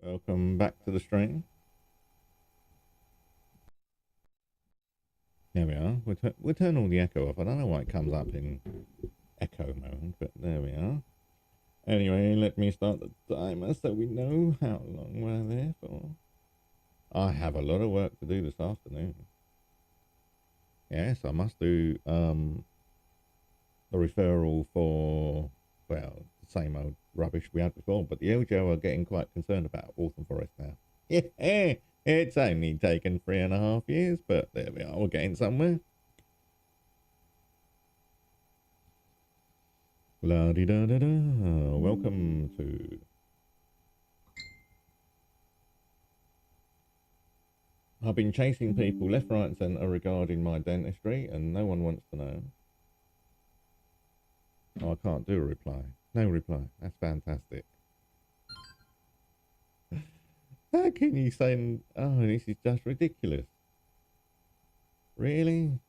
Welcome back to the stream. There we are. We'll turn all the echo off. I don't know why it comes up in echo mode, but there we are. Anyway, let me start the timer so we know how long we're there for. I have a lot of work to do this afternoon. Yes, I must do the referral for, well, the same old rubbish we had before, but the LGO are getting quite concerned about Waltham Forest now. Yeah, it's only taken 3.5 years, but there we are, we're getting somewhere. La di da da da. Welcome to. I've been chasing people left, right, and centre regarding my dentistry, and no one wants to know. Oh, I can't do a reply. No reply. That's fantastic. How can you say, oh, this is just ridiculous? Really?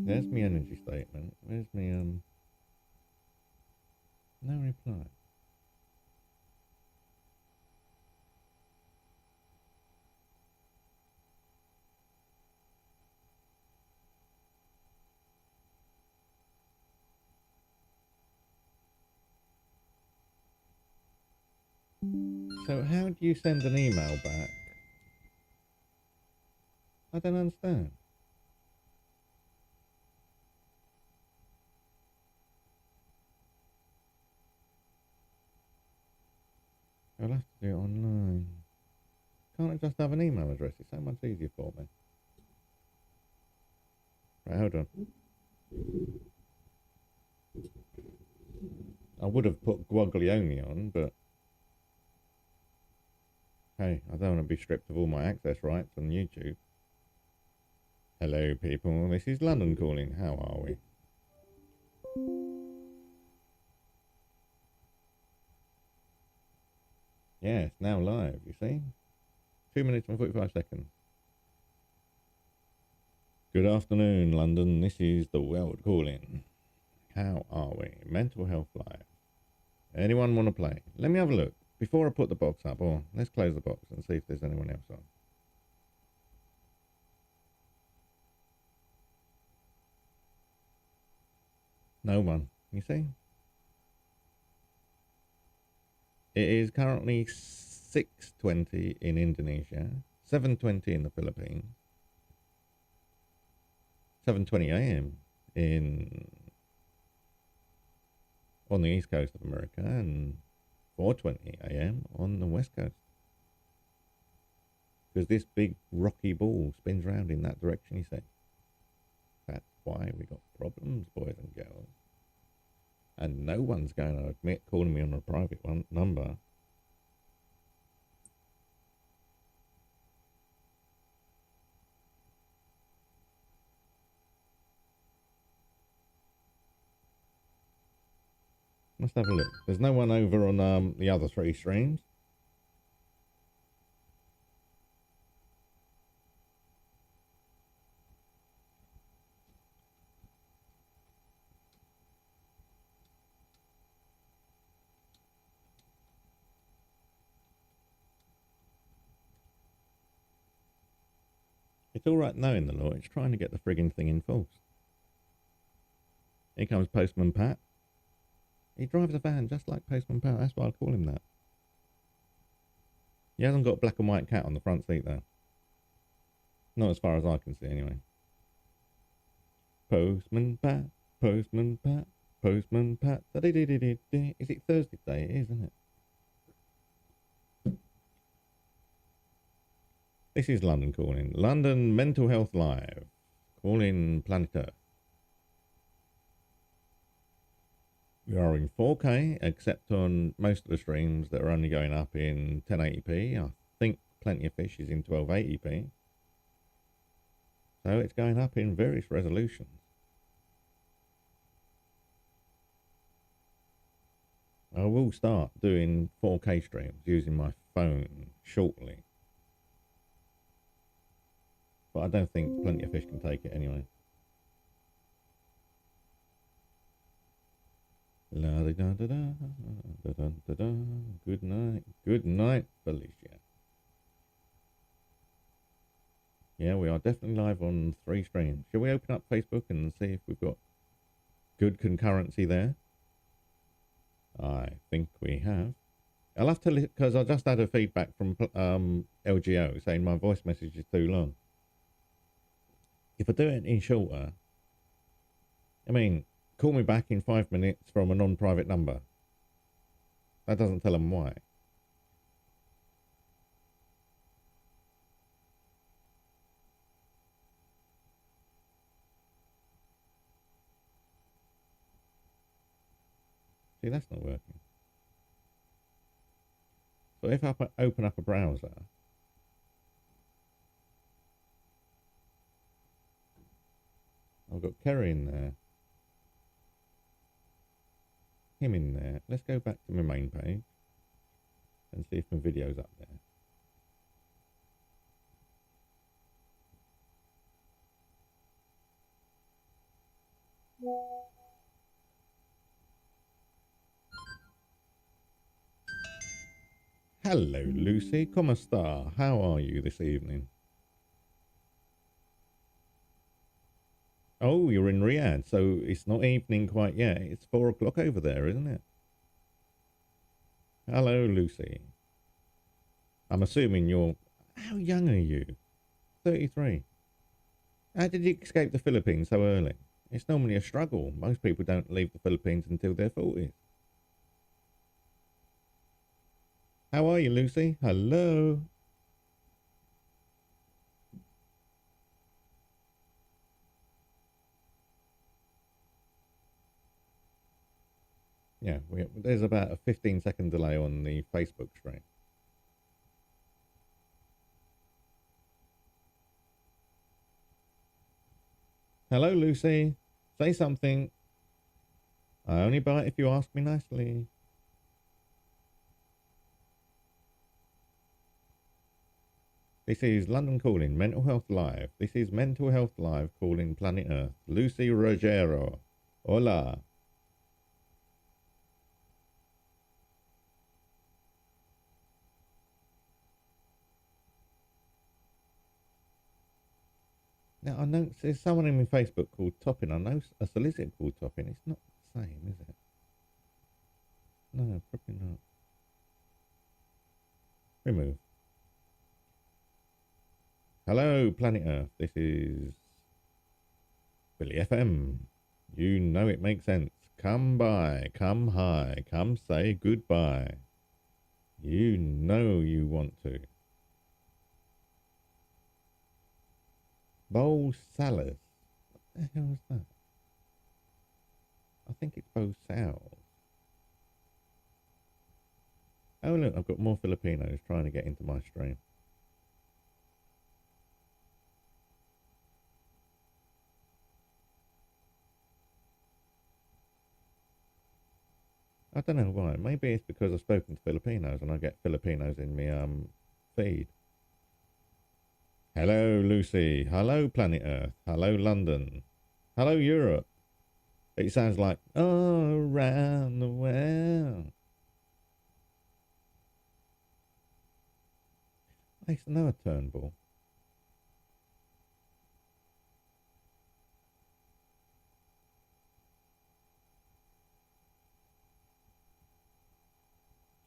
There's my energy statement. Where's my, no reply. So how do you send an email back? I don't understand. I'll have to do it online. Can't I just have an email address? It's so much easier for me. Right, hold on. I would have put Guaglione on, but hey, I don't want to be stripped of all my access rights on YouTube. Hello, people. This is London calling. How are we? Yeah, it's now live, you see? 2 minutes and 45 seconds. Good afternoon, London. This is the world calling. How are we? Mental health live. Anyone want to play? Let me have a look. Before I put the box up, or let's close the box and see if there's anyone else on. No one. You see? It is currently 6:20 in Indonesia, 7:20 in the Philippines, 7:20 a.m. in on the east coast of America, and 4:20 a.m. on the west coast. Because this big rocky ball spins round in that direction, you see. That's why we got problems, boys and girls. And no one's going to admit calling me on a private number. Let's have a look. There's no one over on the other 3 streams. It's all right knowing the law. It's trying to get the frigging thing enforced. Here comes Postman Pat. He drives a van just like Postman Pat. That's why I call him that. He hasn't got a black and white cat on the front seat, though. Not as far as I can see, anyway. Postman Pat, Postman Pat, Postman Pat. Is it Thursday today? It is, isn't it? This is London calling. London Mental Health Live. Calling Planet Earth. We are in 4K, except on most of the streams that are only going up in 1080p. I think Plenty of Fish is in 1280p. So it's going up in various resolutions. I will start doing 4K streams using my phone shortly. But I don't think Plenty of Fish can take it anyway. La da da da da da da da da. Good night. Good night, Felicia. Yeah, we are definitely live on 3 streams. Shall we open up Facebook and see if we've got good concurrency there? I think we have. I'll have to, because I just had a feedback from LGO saying my voice message is too long. If I do it in shorter, I mean, call me back in 5 minutes from a non-private number. That doesn't tell them why. See, that's not working. So if I open up a browser, I've got Kerry in there, him in there. Let's go back to my main page and see if my video's up there. Hello, Lucy. ¿Cómo está? How are you this evening? Oh, you're in Riyadh, so it's not evening quite yet. It's 4 o'clock over there, isn't it? Hello, Lucy. I'm assuming you're... How young are you? 33. How did you escape the Philippines so early? It's normally a struggle. Most people don't leave the Philippines until their 40s. How are you, Lucy? Hello. Yeah, there's about a 15-second delay on the Facebook stream. Hello, Lucy. Say something. I only bite if you ask me nicely. This is London Calling, Mental Health Live. This is Mental Health Live calling Planet Earth. Lucy Rogero. Hola. Now, I know there's someone in my Facebook called Toppin. I know a solicitor called Toppin. It's not the same, is it? No, probably not. Remove. Hello, Planet Earth. This is Billy FM. You know it makes sense. Come by, come high, come say goodbye. You know you want to. Bo Salas. What the hell is that? I think it's Bo Sal. Oh look, I've got more Filipinos trying to get into my stream. I don't know why. Maybe it's because I've spoken to Filipinos and I get Filipinos in my feed. Hello, Lucy. Hello, Planet Earth. Hello, London. Hello, Europe. It sounds like all around the world. I used to know a Turnbull.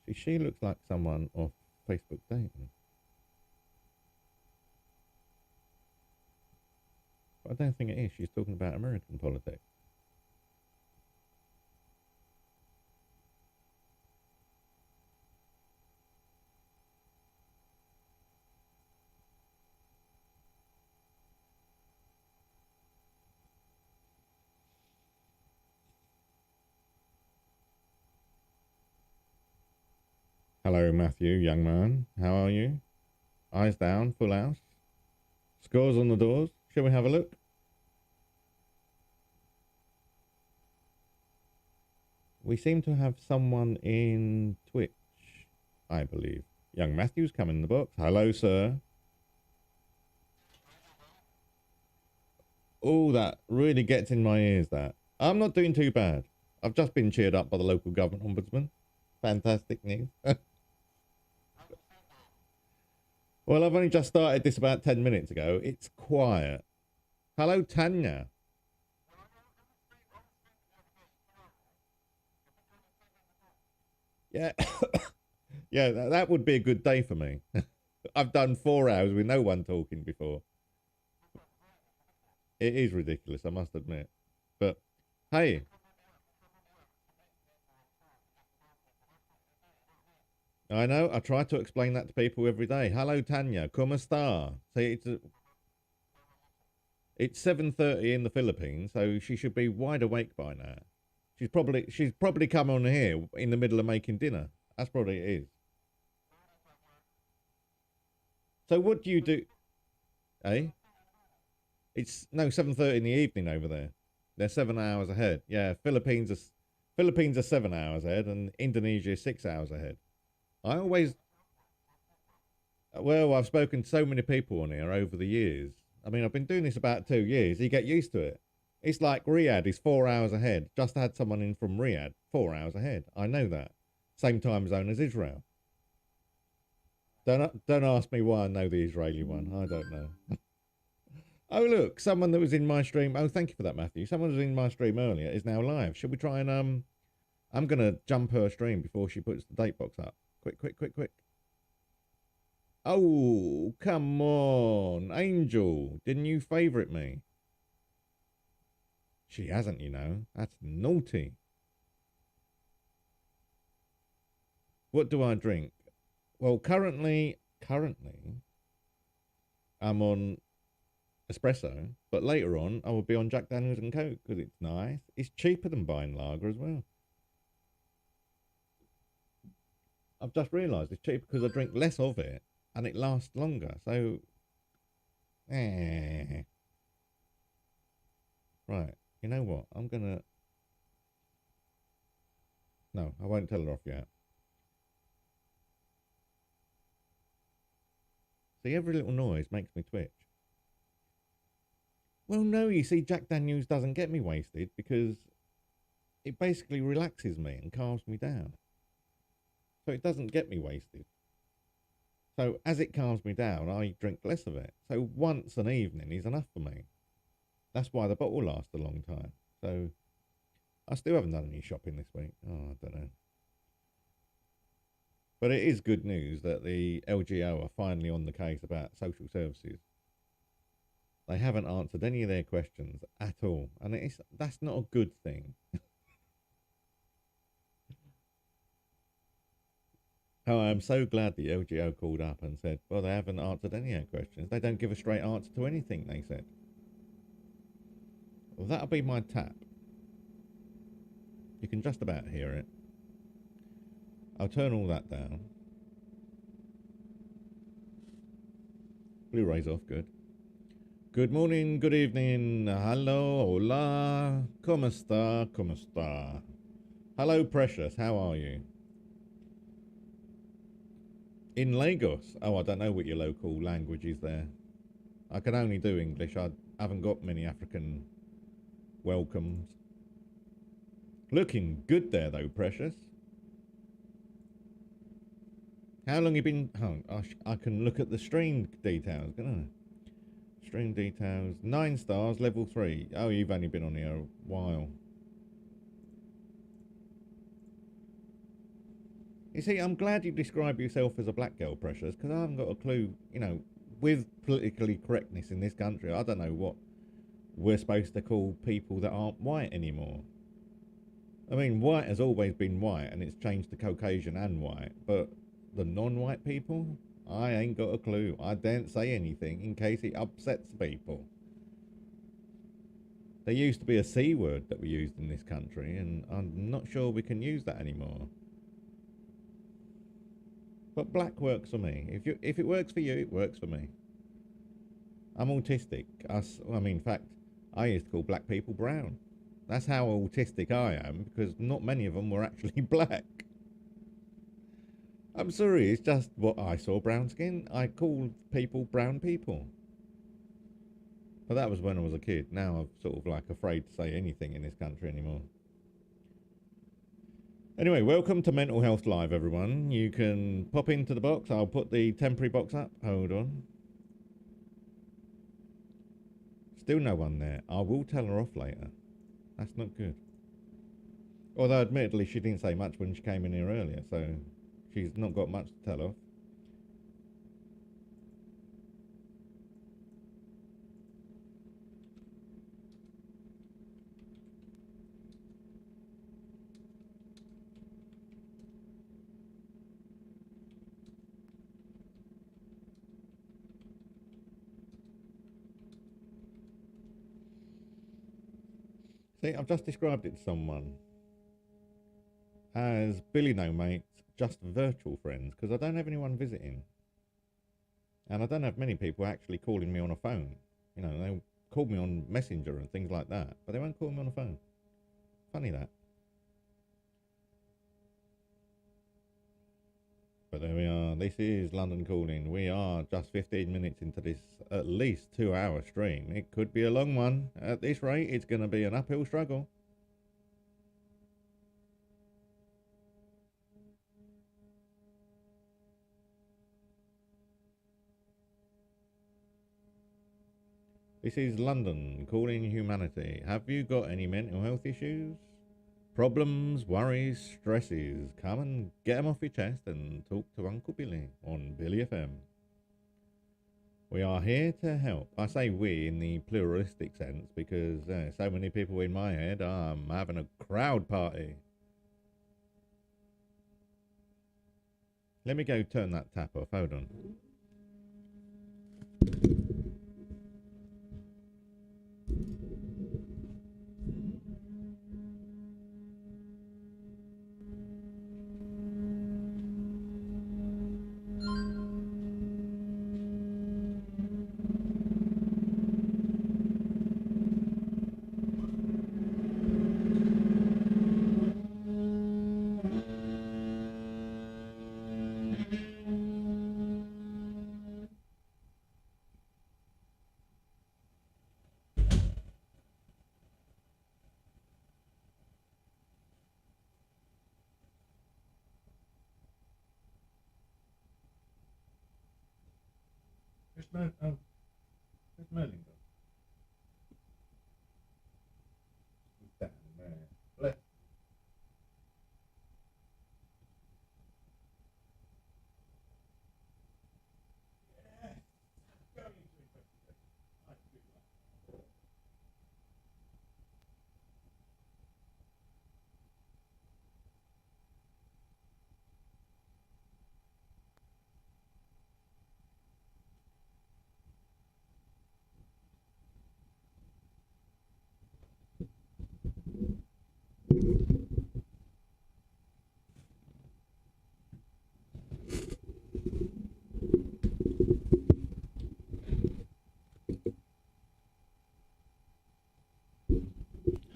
See, she looks like someone off Facebook dating. But I don't think it is. She's talking about American politics. Hello, Matthew, young man. How are you? Eyes down, full house. Scores on the doors. Shall we have a look? We seem to have someone in Twitch, I believe. Young Matthew's come in the box. Hello, sir. Oh, that really gets in my ears, that. I'm not doing too bad. I've just been cheered up by the local government ombudsman. Fantastic news. Well, I've only just started this about 10 minutes ago. It's quiet. Hello, Tanya. Yeah. Yeah, that would be a good day for me. I've done 4 hours with no one talking before. It is ridiculous, I must admit. But hey, I know. I try to explain that to people every day. Hello, Tanya. Como esta? See, it's 7:30 in the Philippines, so she should be wide awake by now. She's probably come on here in the middle of making dinner. That's probably it is. So what do you do? Eh? It's no 7:30 in the evening over there. They're 7 hours ahead. Yeah, Philippines are 7 hours ahead, and Indonesia is 6 hours ahead. I always Well, I've spoken to so many people on here over the years. I mean, I've been doing this about 2 years. You get used to it. It's like Riyadh is 4 hours ahead. Just had someone in from Riyadh, 4 hours ahead. I know that. Same time zone as Israel. Don't ask me why I know the Israeli one. I don't know. Oh look, someone that was in my stream. Oh, thank you for that, Matthew. Someone who was in my stream earlier is now live. Should we try and I'm gonna jump her stream before she puts the date box up. Quick, quick, quick, quick. Oh, come on. Angel, didn't you favourite me? She hasn't, you know. That's naughty. What do I drink? Well, currently, I'm on espresso, but later on, I will be on Jack Daniels and Coke because it's nice. It's cheaper than buying lager as well. I've just realised it's cheaper because I drink less of it and it lasts longer. So, eh. Right. You know what? I'm gonna. No, I won't tell her off yet. See, every little noise makes me twitch. Well, no, you see, Jack Daniels doesn't get me wasted because it basically relaxes me and calms me down. So it doesn't get me wasted. So as it calms me down, I drink less of it. So once an evening is enough for me. That's why the bottle lasts a long time. So I still haven't done any shopping this week. Oh, I don't know. But it is good news that the LGO are finally on the case about social services. They haven't answered any of their questions at all, and that's not a good thing. Oh, I'm so glad the LGO called up and said, well, they haven't answered any of our questions. They don't give a straight answer to anything, they said. Well, that'll be my tap. You can just about hear it. I'll turn all that down. Blu-ray's off, good. Good morning, good evening, hello, hola, como esta, como esta. Hello, Precious, how are you? In Lagos? Oh, I don't know what your local language is there. I can only do English. I haven't got many African welcomes. Looking good there, though, Precious. How long you been? Oh, I can look at the stream details, can I? Stream details. 9 stars, level 3. Oh, you've only been on here a while. You see, I'm glad you describe yourself as a black girl, Precious, because I haven't got a clue, you know, with politically correctness in this country, I don't know what we're supposed to call people that aren't white anymore. I mean, white has always been white, and it's changed to Caucasian and white, but the non-white people, I ain't got a clue. I daren't say anything in case it upsets people. There used to be a C word that we used in this country, and I'm not sure we can use that anymore. But black works for me. If it works for you, it works for me. I'm autistic. In fact, I used to call black people brown. That's how autistic I am, because not many of them were actually black. I'm sorry, it's just what I saw, brown skin. I called people brown people. But that was when I was a kid. Now I'm sort of like afraid to say anything in this country anymore. Anyway, welcome to Mental Health Live, everyone. You can pop into the box. I'll put the temporary box up. Hold on. Still no one there. I will tell her off later. That's not good. Although, admittedly, she didn't say much when she came in here earlier, so she's not got much to tell off. See, I've just described it to someone as Billy No Mates, just virtual friends, because I don't have anyone visiting. And I don't have many people actually calling me on a phone. You know, they'll call me on Messenger and things like that, but they won't call me on a phone. Funny that. But there we are. This is London Calling. We are just 15 minutes into this at least 2-hour stream. It could be a long one. At this rate, it's going to be an uphill struggle. This is London Calling Humanity. Have you got any mental health issues? Problems, worries, stresses? Come and get them off your chest and talk to Uncle Billy on Billy FM. We are here to help. I say we in the pluralistic sense because so many people in my head. I'm having a crowd party. Let me go turn that tap off. Hold on. Where's Merlin gone? He's down there. Bless.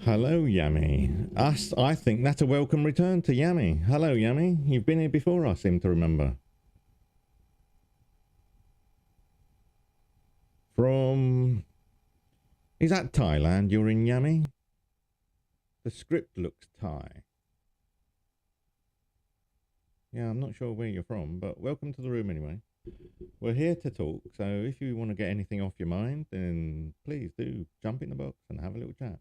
Hello, Yummy. I think that's a welcome return to Yummy. Hello, Yummy. You've been here before, I seem to remember. From... Is that Thailand you're in, Yummy? The script looks Thai. Yeah, I'm not sure where you're from, but welcome to the room anyway. We're here to talk, so if you want to get anything off your mind, then please do jump in the box and have a little chat.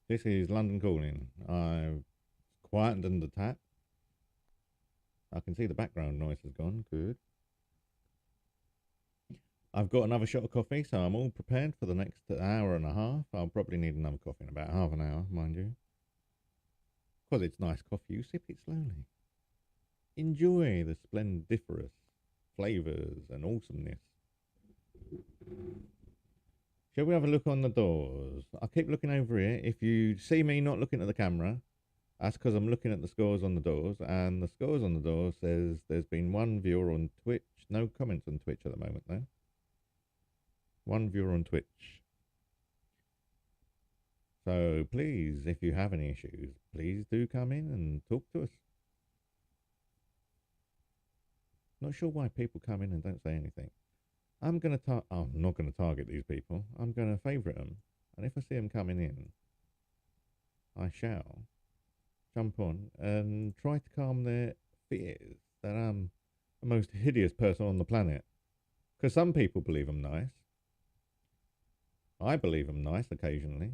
This is London Calling. I've quietened the tap. I can see the background noise has gone. Good. I've got another shot of coffee, so I'm all prepared for the next hour and a half. I'll probably need another coffee in about half an hour, mind you. Because it's nice coffee, you sip it slowly. Enjoy the splendiferous flavours and awesomeness. Shall we have a look on the doors? I keep looking over here. If you see me not looking at the camera, that's because I'm looking at the scores on the doors, and the scores on the door says there's been one viewer on Twitch. No comments on Twitch at the moment, though. One viewer on Twitch. So please, if you have any issues, please do come in and talk to us. Not sure why people come in and don't say anything. I'm not gonna target these people. I'm gonna favourite them, and if I see them coming in, I shall jump on and try to calm their fears that I'm the most hideous person on the planet. Because some people believe I'm nice. I believe I'm nice occasionally.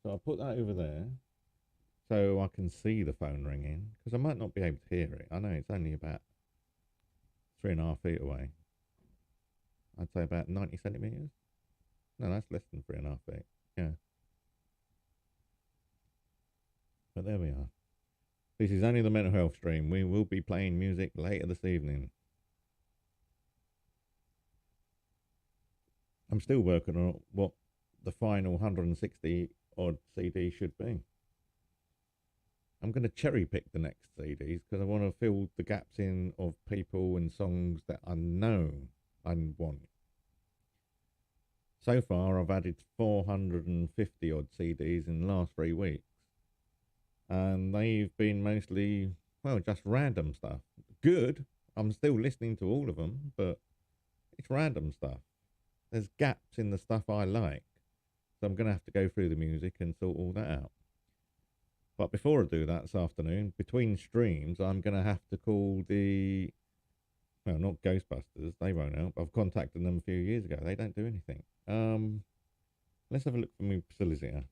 So I'll put that over there so I can see the phone ringing, because I might not be able to hear it. I know it's only about 3.5 feet away. I'd say about 90 centimetres. No, that's less than 3.5 feet. Yeah. But there we are. This is only the mental health stream. We will be playing music later this evening. I'm still working on what the final 160 odd CD should be. I'm going to cherry pick the next CDs because I want to fill the gaps in of people and songs that I know I want. So far, I've added 450 odd CDs in the last 3 weeks. And they've been mostly, well, just random stuff. Good. I'm still listening to all of them, but it's random stuff. There's gaps in the stuff I like. So I'm going to have to go through the music and sort all that out. But before I do that this afternoon, between streams, I'm going to have to call the, well, not Ghostbusters. They won't help. I've contacted them a few years ago. They don't do anything. Let's have a look for my Solicitor.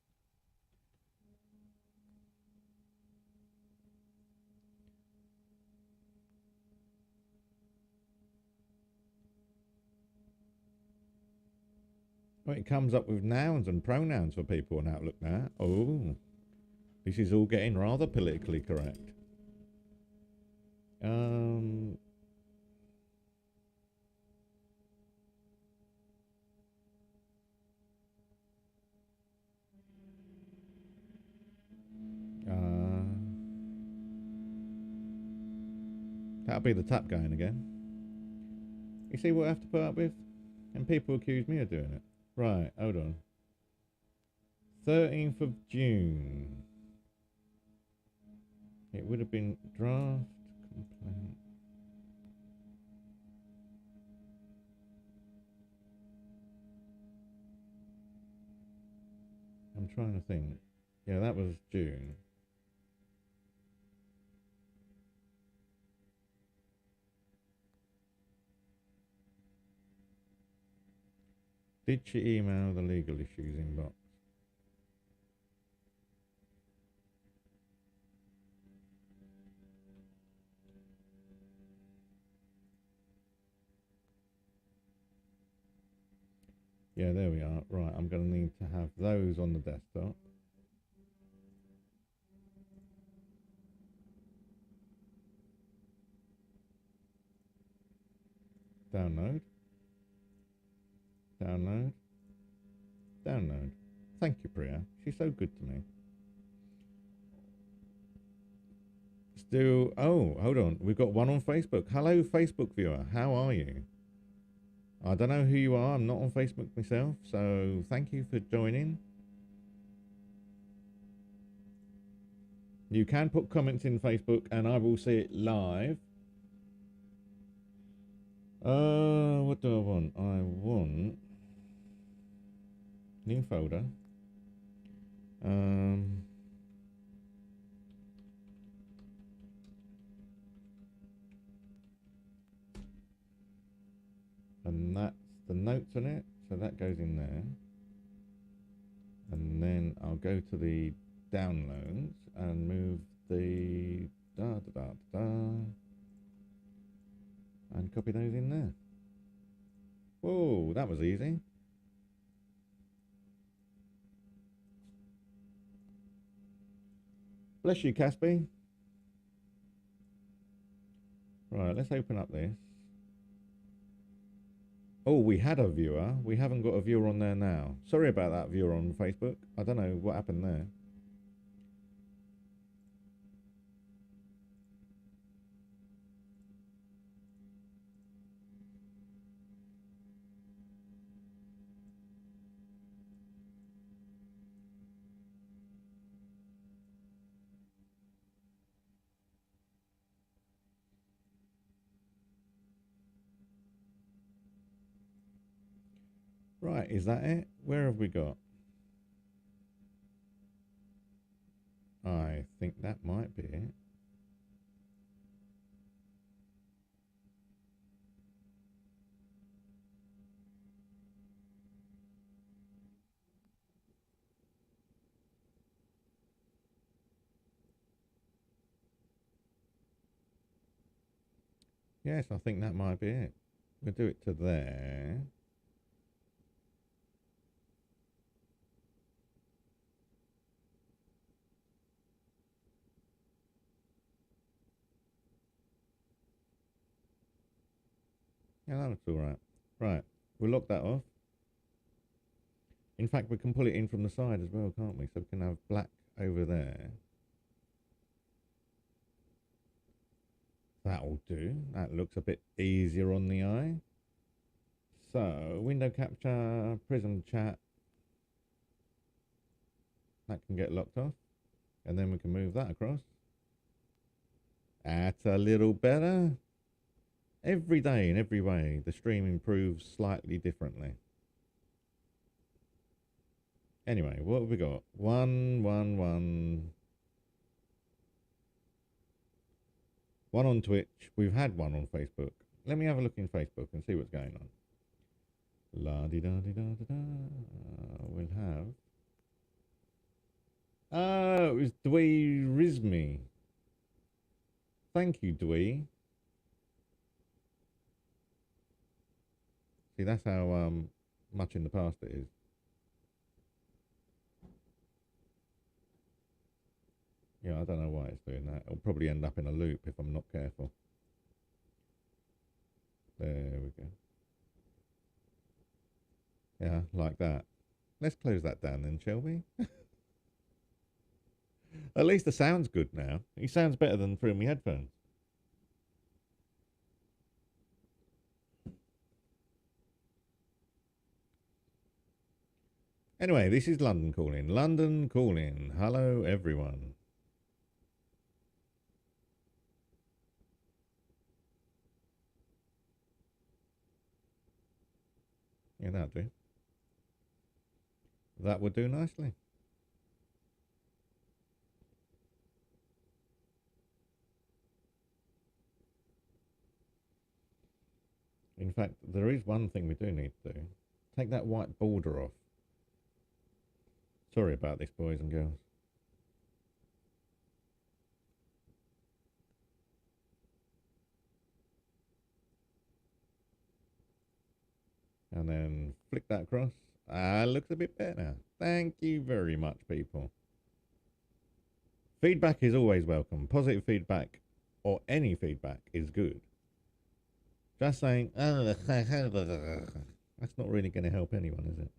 Well, it comes up with nouns and pronouns for people on Outlook now. Oh, this is all getting rather politically correct. That'll be the tap going again. You see what I have to put up with? And people accuse me of doing it. Right, hold on. 13th of June. It would have been draft complaint. I'm trying to think. Yeah, that was June. Did she email the legal issues inbox? Yeah, there we are. Right, I'm going to need to have those on the desktop. Download. Download. Download. Thank you, Priya. She's so good to me. Still, oh, hold on. We've got one on Facebook. Hello, Facebook viewer. How are you? I don't know who you are. I'm not on Facebook myself, so thank you for joining. You can put comments in Facebook and I will see it live. What do I want? I want new folder. And that's the notes on it, so that goes in there. And then I'll go to the downloads and move the and copy those in there. Whoa, that was easy. Bless you, Caspi. Right, let's open up this. Oh, we had a viewer. We haven't got a viewer on there now. Sorry about that, viewer on Facebook. I don't know what happened there. Right, is that it? Where have we got? I think that might be it. Yes, I think that might be it. We'll do it to there. Yeah, that looks alright. Right, we'll lock that off. In fact, we can pull it in from the side as well, can't we? So we can have black over there. That'll do. That looks a bit easier on the eye. So, window capture, prism chat. That can get locked off. And then we can move that across. That's a little better. Every day in every way, the stream improves slightly differently. Anyway, what have we got? 111. One on Twitch. We've had one on Facebook. Let me have a look in Facebook and see what's going on. La di da di da da da. We'll have. Oh, it was Dwee Rizmi. Thank you, Dwee. See, that's how much in the past it is. Yeah, I don't know why it's doing that. It'll probably end up in a loop if I'm not careful. There we go. Yeah, like that. Let's close that down then, shall we? At least the sound's good now. He sounds better than through my headphones. Anyway, this is London Calling. London Calling. Hello, everyone. Yeah, that'll do. That would do nicely. In fact, there is one thing we do need to do. Take that white border off. Sorry about this, boys and girls. And then flick that across. Ah, looks a bit better. Thank you very much, people. Feedback is always welcome. Positive feedback or any feedback is good. Just saying, that's not really going to help anyone, is it?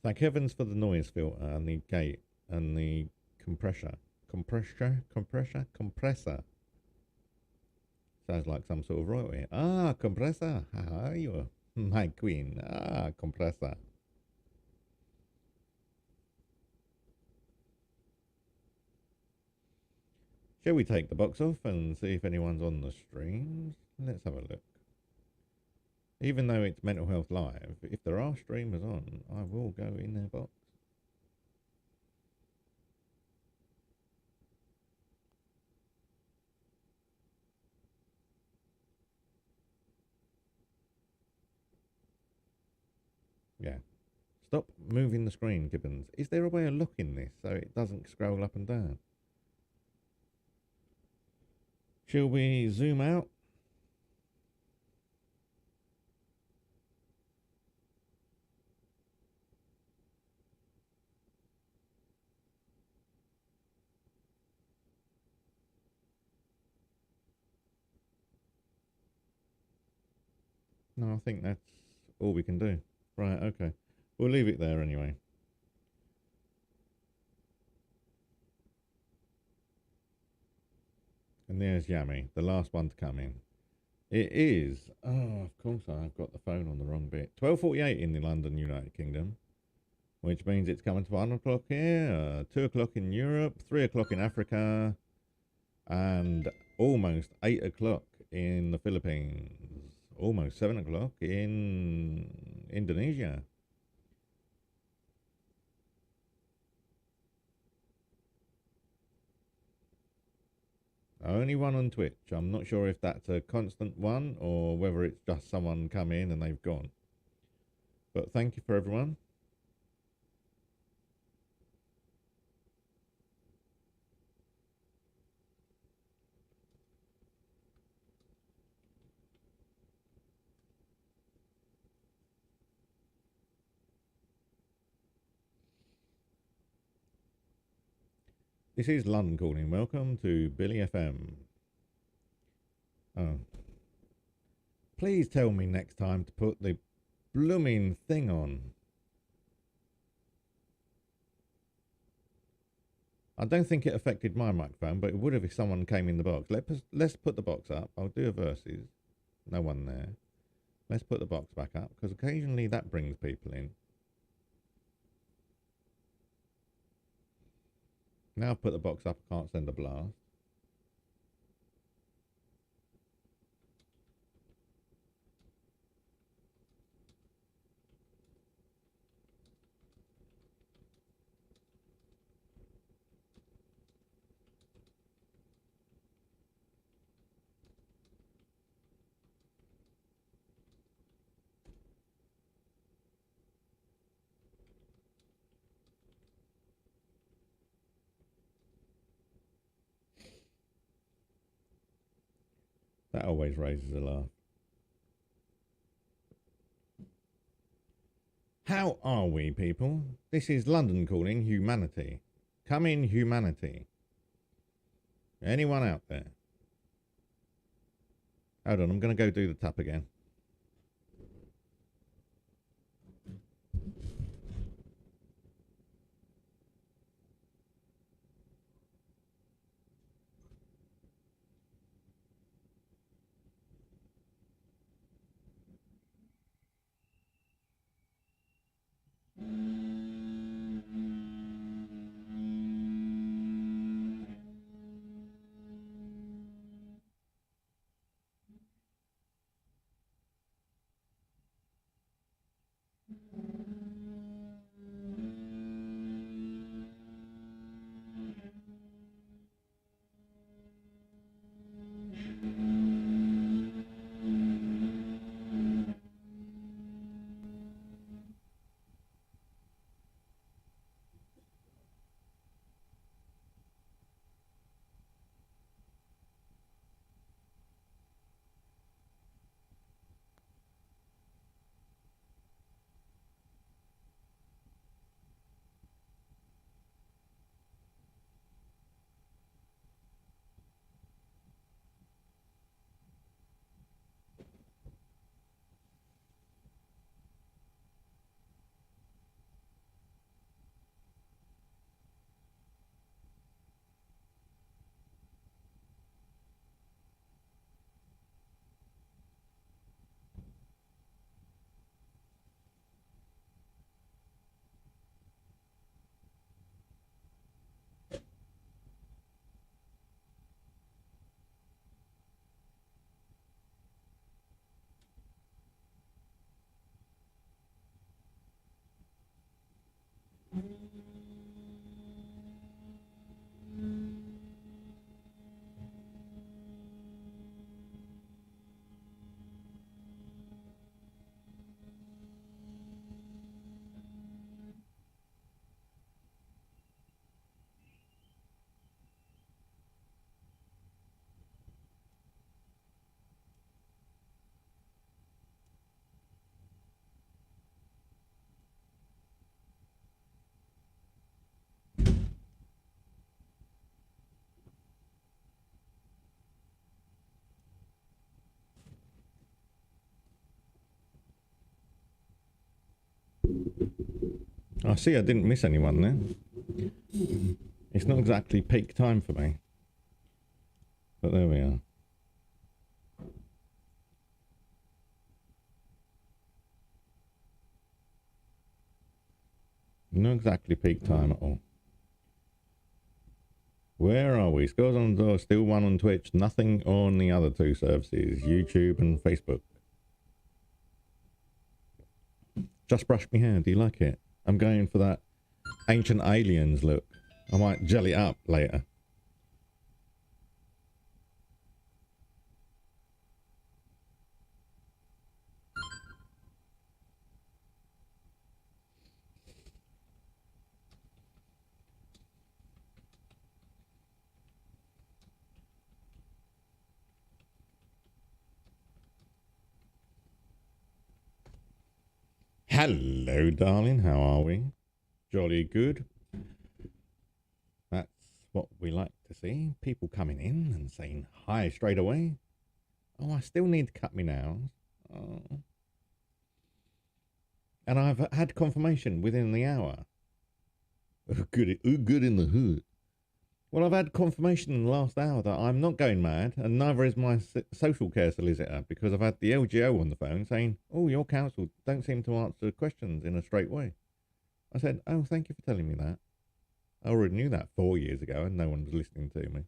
Thank heavens for the noise filter and the gate and the compressor. Compressor. Sounds like some sort of royalty. Ah, compressor. How are you? My queen. Ah, compressor. Shall we take the box off and see if anyone's on the streams? Let's have a look. Even though it's Mental Health Live, if there are streamers on, I will go in their box. Yeah. Stop moving the screen, Gibbons. Is there a way of locking this so it doesn't scroll up and down? Shall we zoom out? No, I think that's all we can do. Right, okay. We'll leave it there anyway. And there's Yami, the last one to come in. It is. Oh, of course I've got the phone on the wrong bit. 12:48 in the London, United Kingdom, which means it's coming to 1 o'clock here, 2 o'clock in Europe, 3 o'clock in Africa, and almost 8 o'clock in the Philippines. Almost 7 o'clock in Indonesia. Only one on Twitch. I'm not sure if that's a constant one or whether it's just someone come in and they've gone. But thank you for everyone. This is London calling. Welcome to Billy FM. Oh. Please tell me next time to put the blooming thing on. I don't think it affected my microphone, but it would have if someone came in the box. Let's put the box up. I'll do a versus. No one there. Let's put the box back up because occasionally that brings people in. Now I've put the box up, I can't send a blast. That always raises a laugh. How are we, people? This is London calling humanity. Come in, humanity. Anyone out there? Hold on, I'm going to go do the tap again. I see I didn't miss anyone there. It's not exactly peak time for me. But there we are. Not exactly peak time at all. Where are we? Scores on the door, still one on Twitch, nothing on the other two services, YouTube and Facebook. Just brushed my hair, do you like it? I'm going for that Ancient Aliens look. I might gel it up later. Hello, darling. How are we? Jolly good. That's what we like to see. People coming in and saying hi straight away. Oh, I still need to cut me nails. Oh. And I've had confirmation within the hour. Good in the hood. Well, I've had confirmation in the last hour that I'm not going mad, and neither is my social care solicitor, because I've had the LGO on the phone saying, oh, your council don't seem to answer questions in a straight way. I said, oh, thank you for telling me that. I already knew that 4 years ago, and no one was listening to me.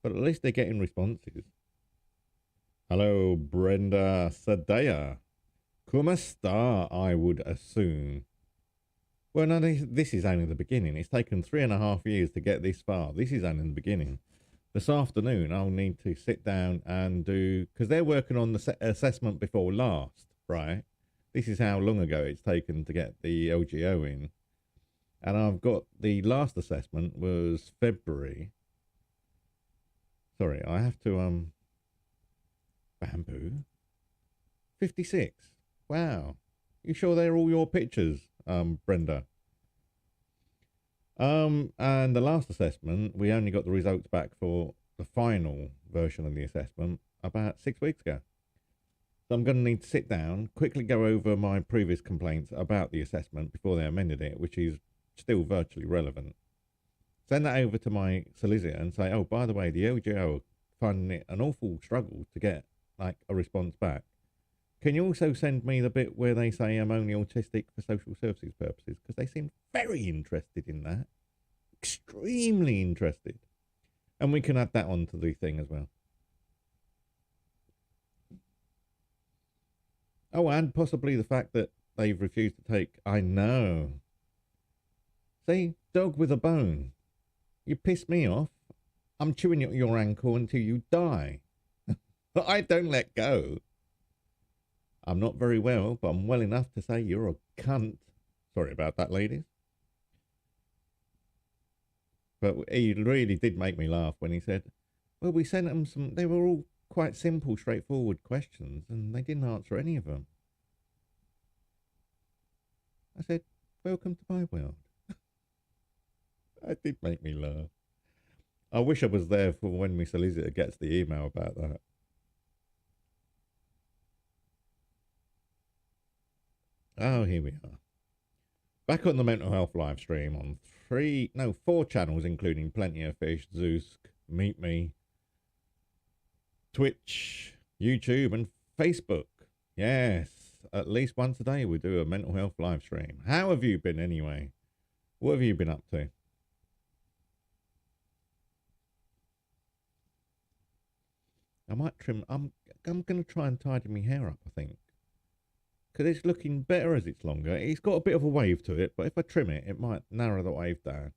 But at least they're getting responses. Hello, Brenda Sadea. Como está, I would assume. Well, no, this is only the beginning. It's taken 3.5 years to get this far. This is only the beginning. This afternoon, I'll need to sit down and do... Because they're working on the assessment before last, right? This is how long ago it's taken to get the LGO in. And I've got... The last assessment was February. Sorry, I have to... Bamboo? 56. Wow. You sure they're all your pictures? Brenda. And the last assessment, we only got the results back for the final version of the assessment about 6 weeks ago. So I'm going to need to sit down, quickly go over my previous complaints about the assessment before they amended it, which is still virtually relevant. Send that over to my solicitor and say, oh, by the way, the LGO are finding it an awful struggle to get like a response back. Can you also send me the bit where they say I'm only autistic for social services purposes? Because they seem very interested in that. Extremely interested. And we can add that onto the thing as well. Oh, and possibly the fact that they've refused to take... I know. See, dog with a bone. You piss me off. I'm chewing at your ankle until you die. But I don't let go. I'm not very well, but I'm well enough to say you're a cunt. Sorry about that, ladies. But he really did make me laugh when he said, well, we sent them some... They were all quite simple, straightforward questions, and they didn't answer any of them. I said, welcome to my world. That did make me laugh. I wish I was there for when my solicitor gets the email about that. Oh, here we are. Back on the mental health live stream on 4 channels, including Plenty of Fish, Zeus, Meet Me, Twitch, YouTube, and Facebook. Yes, at least once a day we do a mental health live stream. How have you been anyway? What have you been up to? I might trim... I'm going to try and tidy my hair up, I think. Because it's looking better as it's longer. It's got a bit of a wave to it, but if I trim it, it might narrow the wave down.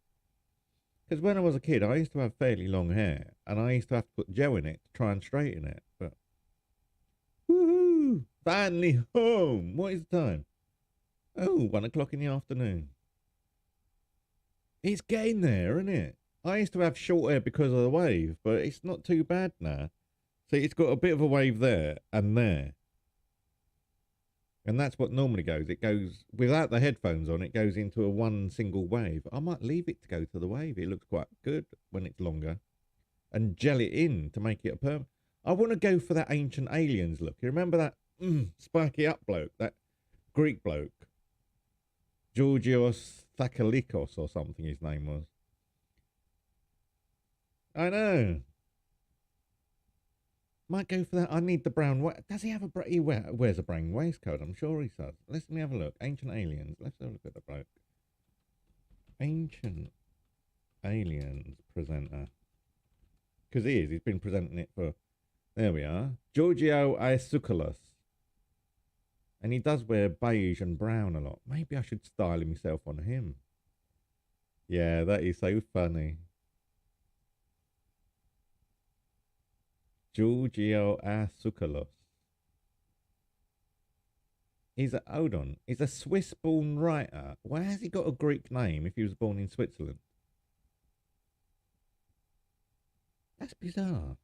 Because when I was a kid, I used to have fairly long hair, and I used to have to put gel in it to try and straighten it. But woohoo! Finally home! What is the time? Oh, 1 o'clock in the afternoon. It's getting there, isn't it? I used to have short hair because of the wave, but it's not too bad now. See, it's got a bit of a wave there and there. And that's what normally goes. It goes, without the headphones on, it goes into a one single wave. I might leave it to go to the wave. It looks quite good when it's longer. And gel it in to make it a perm. I want to go for that Ancient Aliens look. You remember that spiky up bloke? That Greek bloke. Georgios Thakalikos or something his name was. I know. Might go for that. I need the brown. Does he have a? He wears a brown waistcoat. I'm sure he does. Let me have a look. Ancient Aliens. Let's have a look at the bloke. Ancient Aliens presenter. Because he is. He's been presenting it for. There we are. Giorgio Isoukalos. And he does wear beige and brown a lot. Maybe I should style myself on him. Yeah, that is so funny. Giorgio Isoukalos. Hold on. He's a Swiss-born writer. Why has he got a Greek name if he was born in Switzerland? That's bizarre.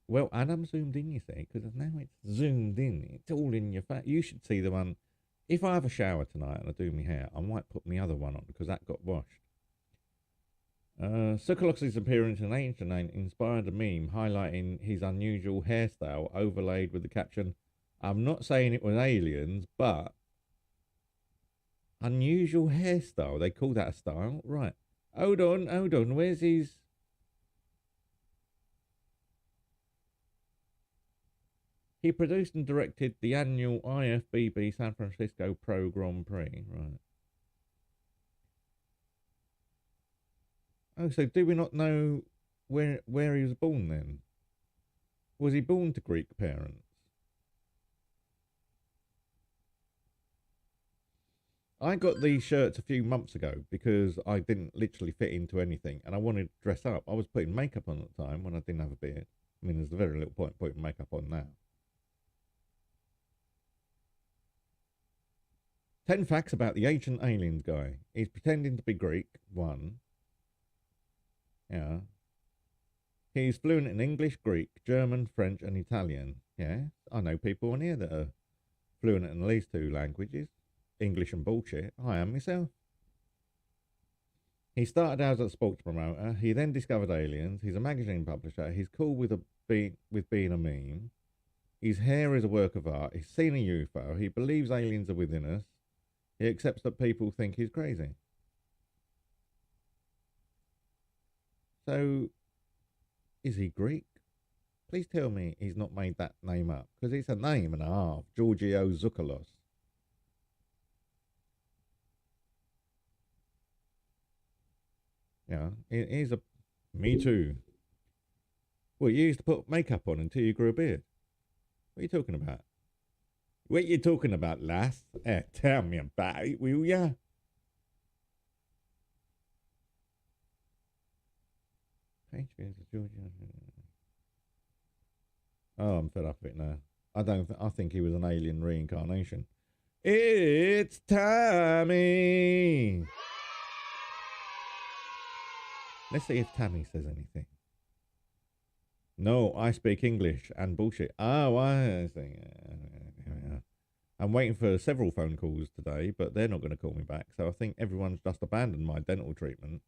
Well, and I'm zoomed in, you see, because now it's zoomed in. It's all in your face. You should see the one. If I have a shower tonight and I do my hair, I might put my other one on because that got washed. Sokolos's appearance in Ancient inspired a meme highlighting his unusual hairstyle overlaid with the caption, "I'm not saying it was aliens, but..." Unusual hairstyle. They call that a style? Right. Hold on. Where's his... He produced and directed the annual IFBB San Francisco Pro Grand Prix. Right. Oh, so do we not know where he was born then? Was he born to Greek parents? I got these shirts a few months ago because I didn't literally fit into anything and I wanted to dress up. I was putting makeup on at the time when I didn't have a beard. I mean, there's very little point putting makeup on now. 10 facts about the Ancient Aliens guy. He's pretending to be Greek, one. Yeah. He's fluent in English, Greek, German, French, and Italian. Yeah. I know people on here that are fluent in at least 2 languages. English and bullshit. I am myself. He started out as a sports promoter. He then discovered aliens. He's a magazine publisher. He's cool with being a meme. His hair is a work of art. He's seen a UFO. He believes aliens are within us. He accepts that people think he's crazy. So, is he Greek? Please tell me he's not made that name up, because it's a name and a half. Giorgio Zukalos. Yeah, it is a... Me too. Well, you used to put makeup on until you grew a beard. What are you talking about? What are you talking about, lass? Tell me about it, will ya? Oh, I'm fed up with it now. I think he was an alien reincarnation. It's Tammy! Let's see if Tammy says anything. No, I speak English and bullshit. Oh, I see. I'm waiting for several phone calls today, but they're not going to call me back. So I think everyone's just abandoned my dental treatment.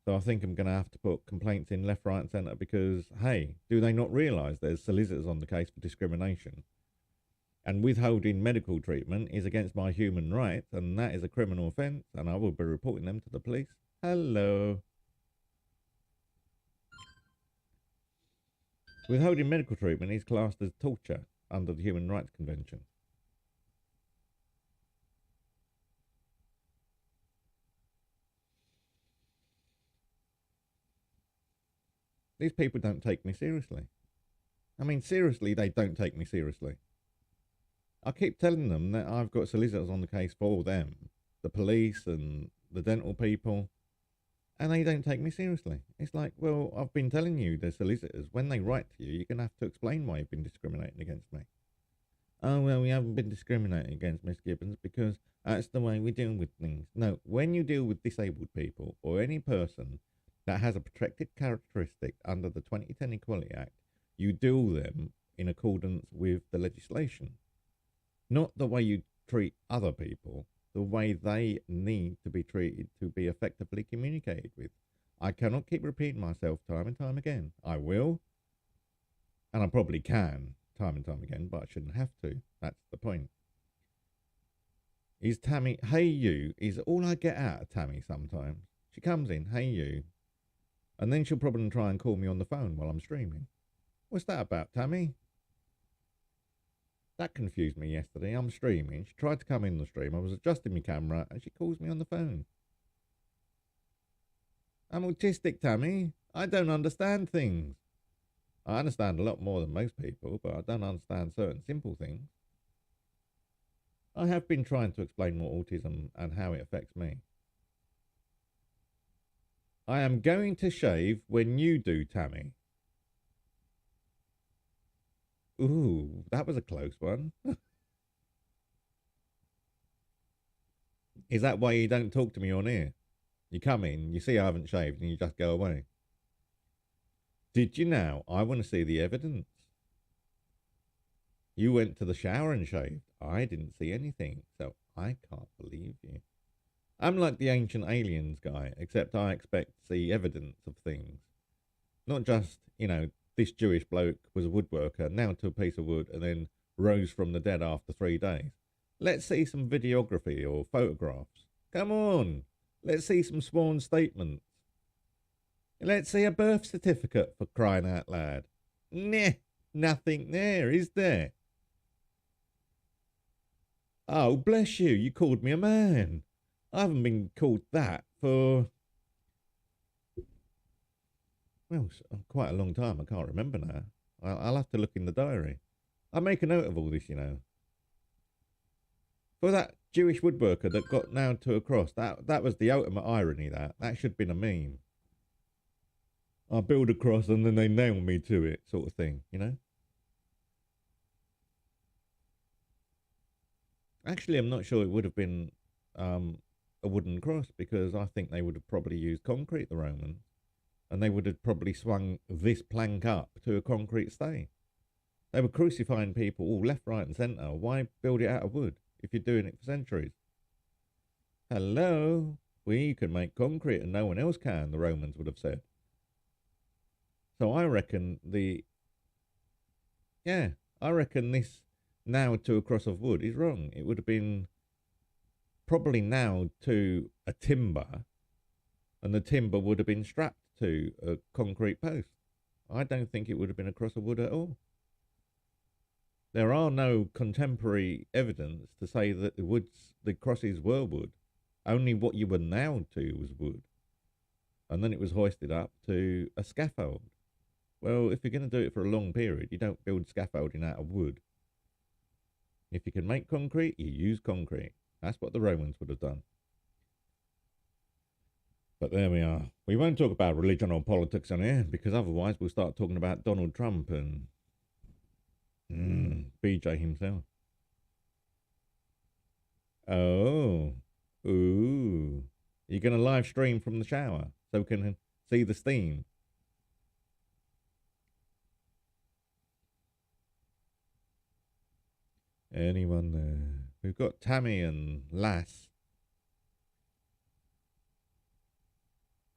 So I think I'm going to have to put complaints in left, right, and centre because, hey, do they not realise there's solicitors on the case for discrimination? And withholding medical treatment is against my human rights, and that is a criminal offence, and I will be reporting them to the police. Hello. Withholding medical treatment is classed as torture under the Human Rights Convention. These people don't take me seriously. I mean, seriously, they don't take me seriously. I keep telling them that I've got solicitors on the case for them, the police and the dental people, and they don't take me seriously. It's like, well, I've been telling you, the solicitors, when they write to you, you're going to have to explain why you've been discriminating against me. Oh, well, we haven't been discriminating against Miss Gibbons because that's the way we deal with things. No, when you deal with disabled people or any person that has a protected characteristic under the 2010 Equality Act, you deal them in accordance with the legislation. Not the way you treat other people, the way they need to be treated to be effectively communicated with. I cannot keep repeating myself time and time again. I will. And I probably can, time and time again, but I shouldn't have to. That's the point. Is Tammy, hey you, is all I get out of Tammy sometimes. She comes in, hey you, and then she'll probably try and call me on the phone while I'm streaming. What's that about, Tammy? That confused me yesterday. I'm streaming. She tried to come in the stream. I was adjusting my camera and she calls me on the phone. I'm autistic, Tammy. I don't understand things. I understand a lot more than most people, but I don't understand certain simple things. I have been trying to explain more autism and how it affects me. I am going to shave when you do, Tammy. Ooh, that was a close one. Is that why you don't talk to me on here? You come in, you see I haven't shaved, and you just go away. Did you now? I want to see the evidence. You went to the shower and shaved. I didn't see anything, so I can't believe you. I'm like the ancient aliens guy, except I expect to see evidence of things. Not just, this Jewish bloke was a woodworker, nailed to a piece of wood, and then rose from the dead after 3 days. Let's see some videography or photographs. Come on, let's see some sworn statements. Let's see a birth certificate, for crying out loud. Nah, nothing there, is there? Oh, bless you, you called me a man. I haven't been called that for, well, quite a long time. I can't remember now. I'll have to look in the diary. I'll make a note of all this, For that Jewish woodworker that got nailed to a cross, that was the ultimate irony, that should have been a meme. I build a cross and then they nail me to it, sort of thing, Actually, I'm not sure it would have been a wooden cross, because I think they would have probably used concrete, the Romans, and they would have probably swung this plank up to a concrete stake. They were crucifying people all left, right, and centre. Why build it out of wood if you're doing it for centuries? Hello, we can make concrete and no one else can, the Romans would have said. So I reckon I reckon this nailed to a cross of wood is wrong. It would have been probably nailed to a timber, and the timber would have been strapped to a concrete post. I don't think it would have been a cross of wood at all. There are no contemporary evidence to say that the crosses were wood. Only what you were nailed to was wood. And then it was hoisted up to a scaffold. Well, if you're going to do it for a long period, you don't build scaffolding out of wood. If you can make concrete, you use concrete. That's what the Romans would have done. But there we are. We won't talk about religion or politics on here, because otherwise we'll start talking about Donald Trump and BJ himself. Oh. Ooh. You're going to live stream from the shower so we can see the steam. Anyone there? We've got Tammy and Lass.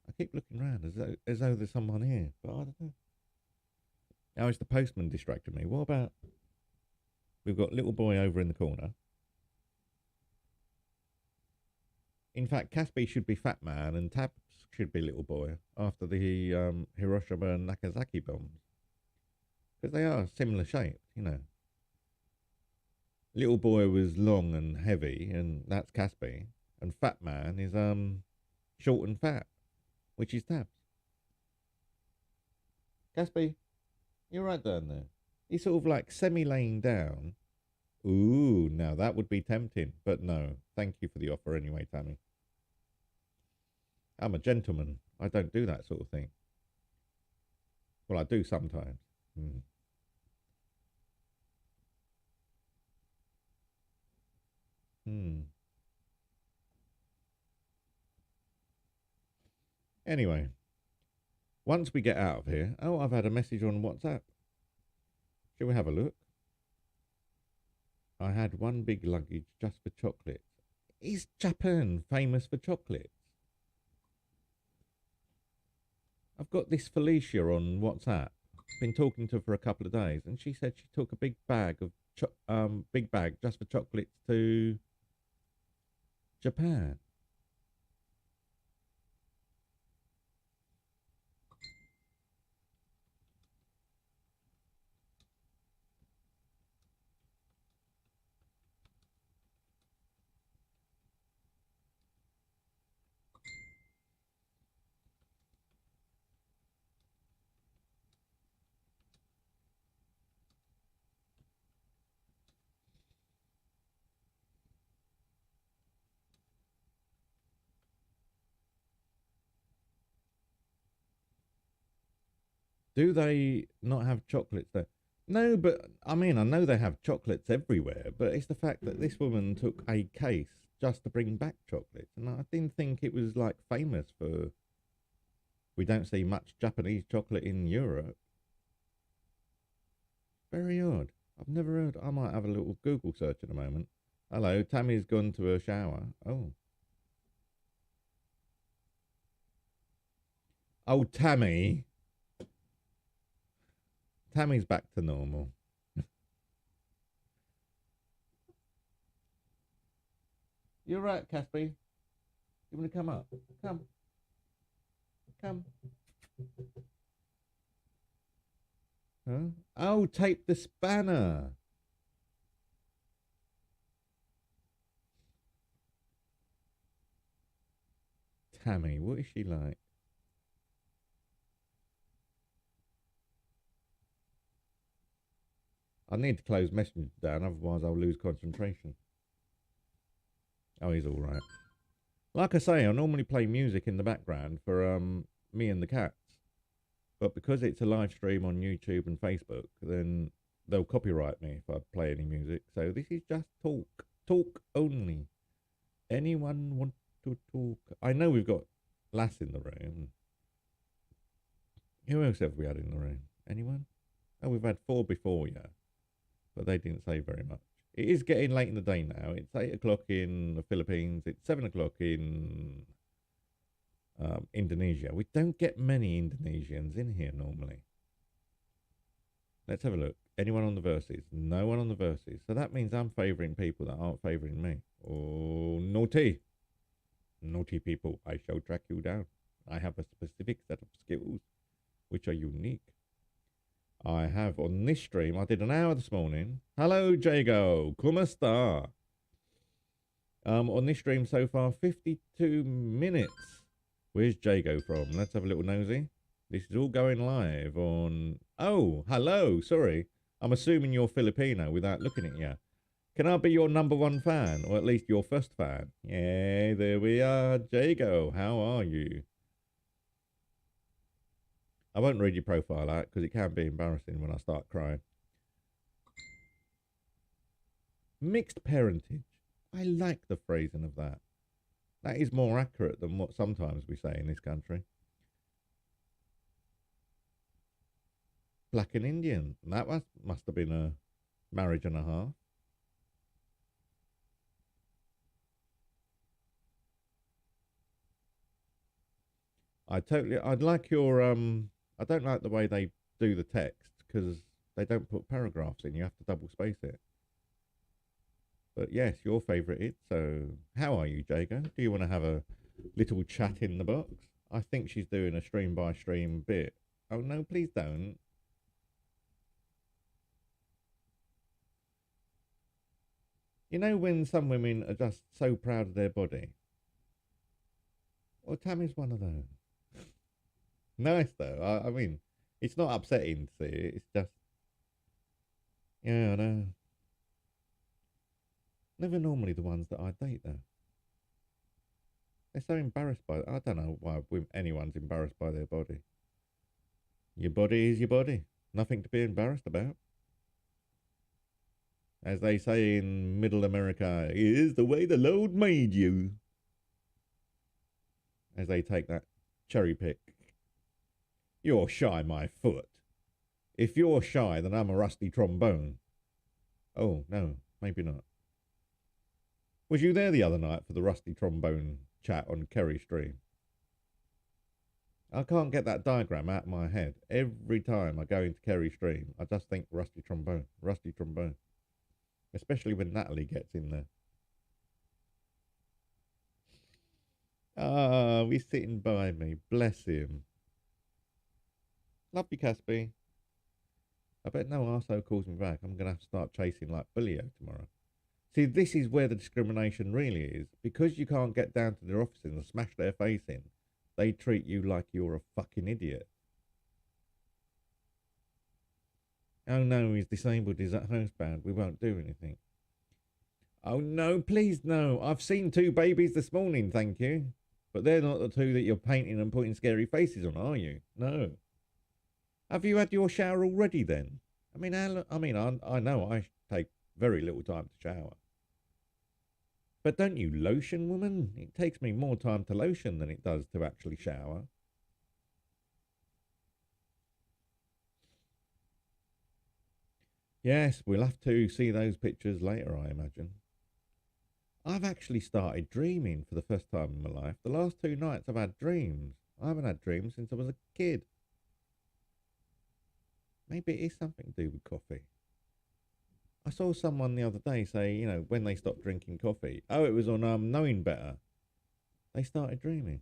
I keep looking around as though there's someone here, but I don't know. Now it's the postman distracted me. What about... We've got little boy over in the corner. In fact, Caspi should be Fat Man and Tabs should be little boy after the Hiroshima and Nagasaki bombs. Because they are similar shaped, Little boy was long and heavy, and that's Caspi. And Fat Man is short and fat, which is Tabs. Caspi, you're right down there. He's sort of like semi-laying down. Ooh, now that would be tempting, but no. Thank you for the offer anyway, Tammy. I'm a gentleman. I don't do that sort of thing. Well, I do sometimes. Anyway, once we get out of here... Oh, I've had a message on WhatsApp. Shall we have a look? I had one big luggage just for chocolate. Is Japan famous for chocolates? I've got this Felicia on WhatsApp. Been talking to her for a couple of days, and she said she took a big bag of big bag just for chocolates to Japan. Do they not have chocolates there? No, but I mean, I know they have chocolates everywhere, but it's the fact that this woman took a case just to bring back chocolates, and I didn't think it was like famous for. We don't see much Japanese chocolate in Europe. Very odd. I've never heard. I might have a little Google search in a moment. Hello, Tammy's gone to her shower. Oh. Oh, Tammy. Tammy's back to normal. You're right, Caspi. You want to come up? Come. Come. Huh? Oh, tape the spanner. Tammy, what is she like? I need to close Messenger down, otherwise I'll lose concentration. Oh, he's all right. Like I say, I normally play music in the background for me and the cats, but because it's a live stream on YouTube and Facebook, then they'll copyright me if I play any music. So this is just talk only. Anyone want to talk? I know we've got Lass in the room. Who else have we had in the room? Anyone? Oh, we've had 4 before, yeah, but they didn't say very much. It is getting late in the day now. It's 8 o'clock in the Philippines. It's 7 o'clock in Indonesia. We don't get many Indonesians in here normally. Let's have a look. Anyone on the verses? No one on the verses. So that means I'm favouring people that aren't favouring me. Oh, naughty. Naughty people. I shall track you down. I have a specific set of skills which are unique. I have on this stream, I did an hour this morning. Hello, Jago. Como esta? On this stream so far, 52 minutes. Where's Jago from? Let's have a little nosy. This is all going live on... Oh, hello. Sorry. I'm assuming you're Filipino without looking at you. Can I be your #1 fan? Or at least your first fan? Yeah, there we are. Jago, how are you? I won't read your profile out because it can be embarrassing when I start crying. Mixed parentage. I like the phrasing of that. That is more accurate than what sometimes we say in this country. Black and Indian. That must have been a marriage and a half. I'd like your, I don't like the way they do the text because they don't put paragraphs in. You have to double space it. But yes, your favourite it. So how are you, Jago? Do you want to have a little chat in the box? I think she's doing a stream by stream bit. Oh no, please don't. You know when some women are just so proud of their body? Well, Tammy's one of those. Nice though. I mean, it's not upsetting to see it. It's just, yeah, I know. Never normally the ones that I date though. They're so embarrassed by it. I don't know why anyone's embarrassed by their body. Your body is your body. Nothing to be embarrassed about. As they say in Middle America, is the way the Lord made you. As they take that cherry pick. You're shy, my foot. If you're shy, then I'm a rusty trombone. Oh, no, maybe not. Was you there the other night for the rusty trombone chat on Kerry stream? I can't get that diagram out of my head. Every time I go into Kerry Stream, I just think rusty trombone, rusty trombone. Especially when Natalie gets in there. Ah, he's sitting by me. Bless him. Love you, Caspi. I bet no arsehole calls me back. I'm going to have to start chasing like Billio tomorrow. See, this is where the discrimination really is. Because you can't get down to their offices and smash their face in, they treat you like you're a fucking idiot. Oh no, he's disabled, he's at housebound, we won't do anything. Oh no, please no. I've seen 2 babies this morning, thank you. But they're not the 2 that you're painting and putting scary faces on, are you? No. Have you had your shower already then? I mean, I know I take very little time to shower. But don't you lotion, woman? It takes me more time to lotion than it does to actually shower. Yes, we'll have to see those pictures later, I imagine. I've actually started dreaming for the first time in my life. The last 2 nights I've had dreams. I haven't had dreams since I was a kid. Maybe it is something to do with coffee. I saw someone the other day say, you know, when they stopped drinking coffee. Oh, it was on Knowing Better. They started dreaming.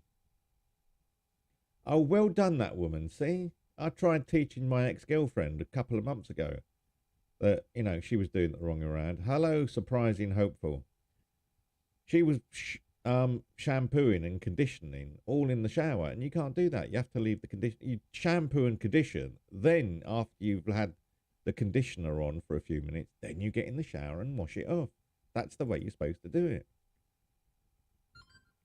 Oh, well done, that woman. See? I tried teaching my ex-girlfriend a couple of months ago that, you know, she was doing it the wrong way around. Hello, surprising hopeful. She was shampooing and conditioning all in the shower, and you can't do that. You have to leave the condition. You shampoo and condition. Then, after you've had the conditioner on for a few minutes, then you get in the shower and wash it off. That's the way you're supposed to do it.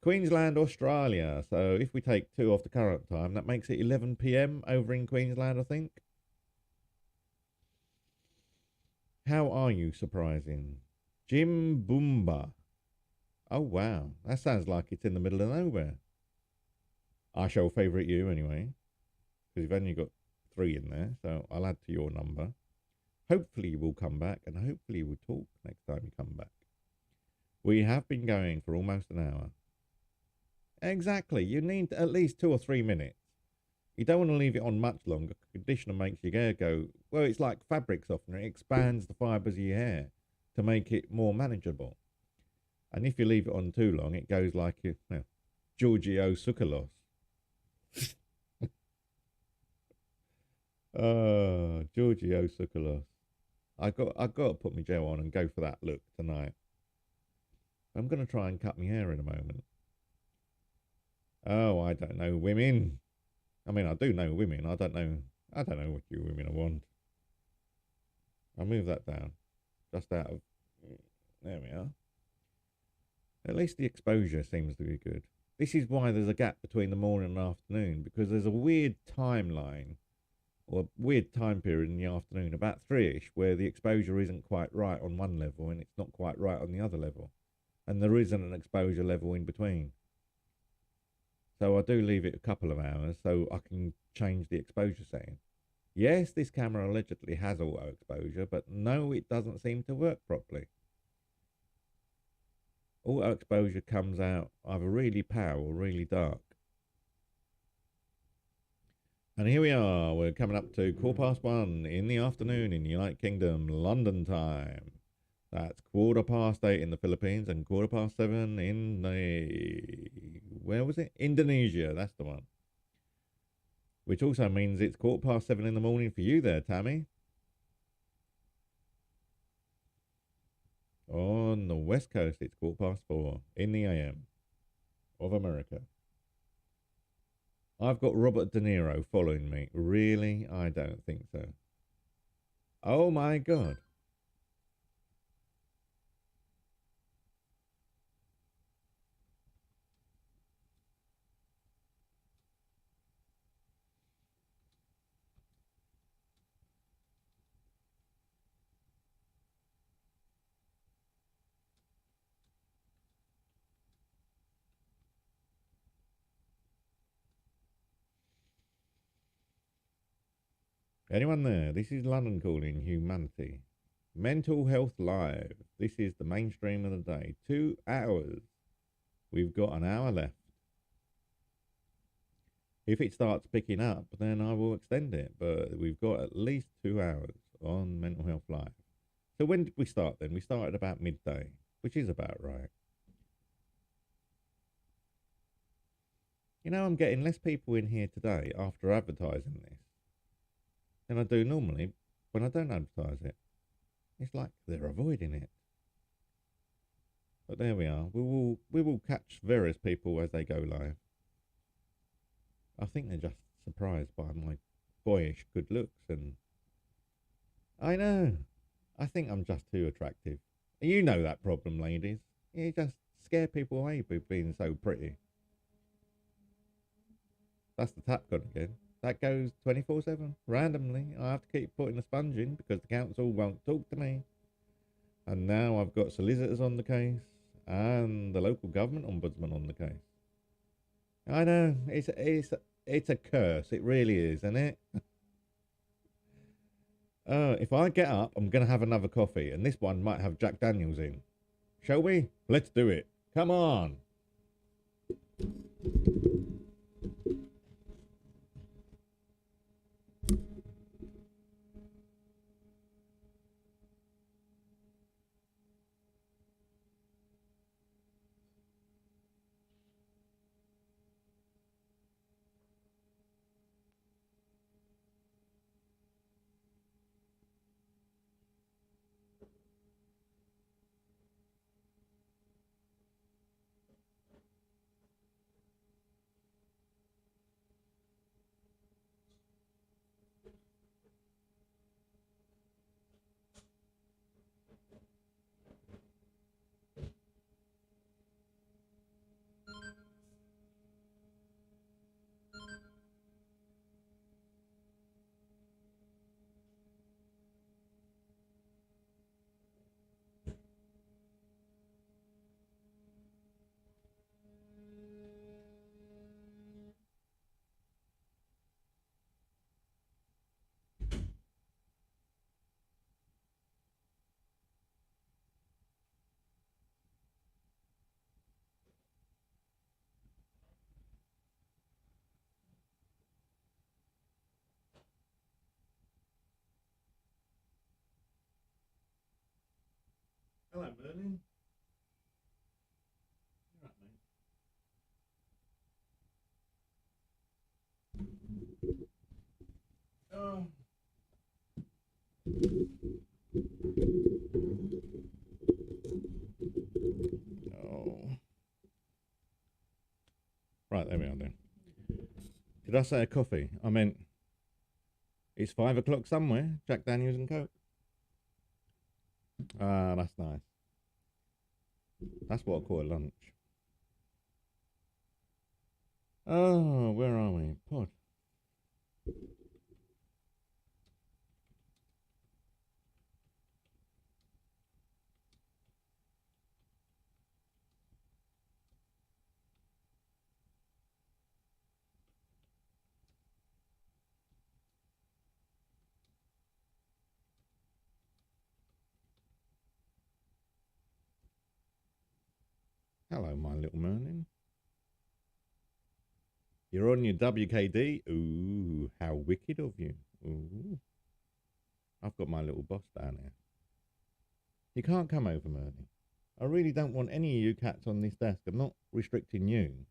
Queensland, Australia. So if we take 2 off the current time, that makes it 11 p.m. over in Queensland, I think. How are you, surprising? Jim Boomba. Oh, wow. That sounds like it's in the middle of nowhere. I shall favourite you anyway, because you've only got 3 in there, so I'll add to your number. Hopefully you will come back, and hopefully you will talk next time you come back. We have been going for almost an hour. Exactly. You need at least 2 or 3 minutes. You don't want to leave it on much longer. Conditioner makes your hair go, well, it's like fabric softener. It expands the fibres of your hair to make it more manageable. And if you leave it on too long, it goes like Giorgio Tsoukalos. Giorgio Tsoukalos. I got to put my gel on and go for that look tonight. I'm going to try and cut my hair in a moment. Oh, I don't know women. I mean, I do know women. I don't know what you women want. I'll move that down. Just out of... There we are. At least the exposure seems to be good. This is why there's a gap between the morning and afternoon, because there's a weird timeline or a weird time period in the afternoon, about 3ish, where the exposure isn't quite right on one level and it's not quite right on the other level. And there isn't an exposure level in between. So I do leave it a couple of hours so I can change the exposure setting. Yes, this camera allegedly has auto exposure, but no, it doesn't seem to work properly. Auto exposure comes out either really pale or really dark. And here we are, we're coming up to 1:15 in the afternoon in the United Kingdom, London time. That's 8:15 in the Philippines and 7:15 in the... Where was it? Indonesia, that's the one. Which also means it's 7:15 in the morning for you there, Tammy. On the west coast, it's 4:15 in the AM of America. I've got Robert De Niro following me. Really? I don't think so. Oh my God. Anyone there? This is London Calling Humanity. Mental Health Live. This is the mainstream of the day. 2 hours. We've got an hour left. If it starts picking up, then I will extend it. But we've got at least 2 hours on Mental Health Live. So when did we start then? We started about midday, which is about right. You know, I'm getting less people in here today after advertising this than I do normally when I don't advertise it. It's like they're avoiding it. But there we are. We will catch various people as they go live. I think they're just surprised by my boyish good looks, and I know. I think I'm just too attractive. You know that problem, ladies. You just scare people away by being so pretty. That's the tap gone again. That goes 24/7 randomly. I have to keep putting a sponge in because the council won't talk to me. And now I've got solicitors on the case and the local government ombudsman on the case. I know it's a curse. It really is, isn't it? If I get up, I'm gonna have another coffee, and this one might have Jack Daniels in. Shall we? Let's do it. Come on. Hello, Merlin. You're right, mate. Oh. Oh. Right, there we are then. Did I say a coffee? I meant it's 5 o'clock somewhere. Jack Daniels and Coke. Ah, that's nice. That's what I call a lunch. Oh, where are we? Pod. Hello, my little Merlin. You're on your WKD? Ooh, how wicked of you. Ooh. I've got my little boss down here. You can't come over, Merlin. I really don't want any of you cats on this desk. I'm not restricting you.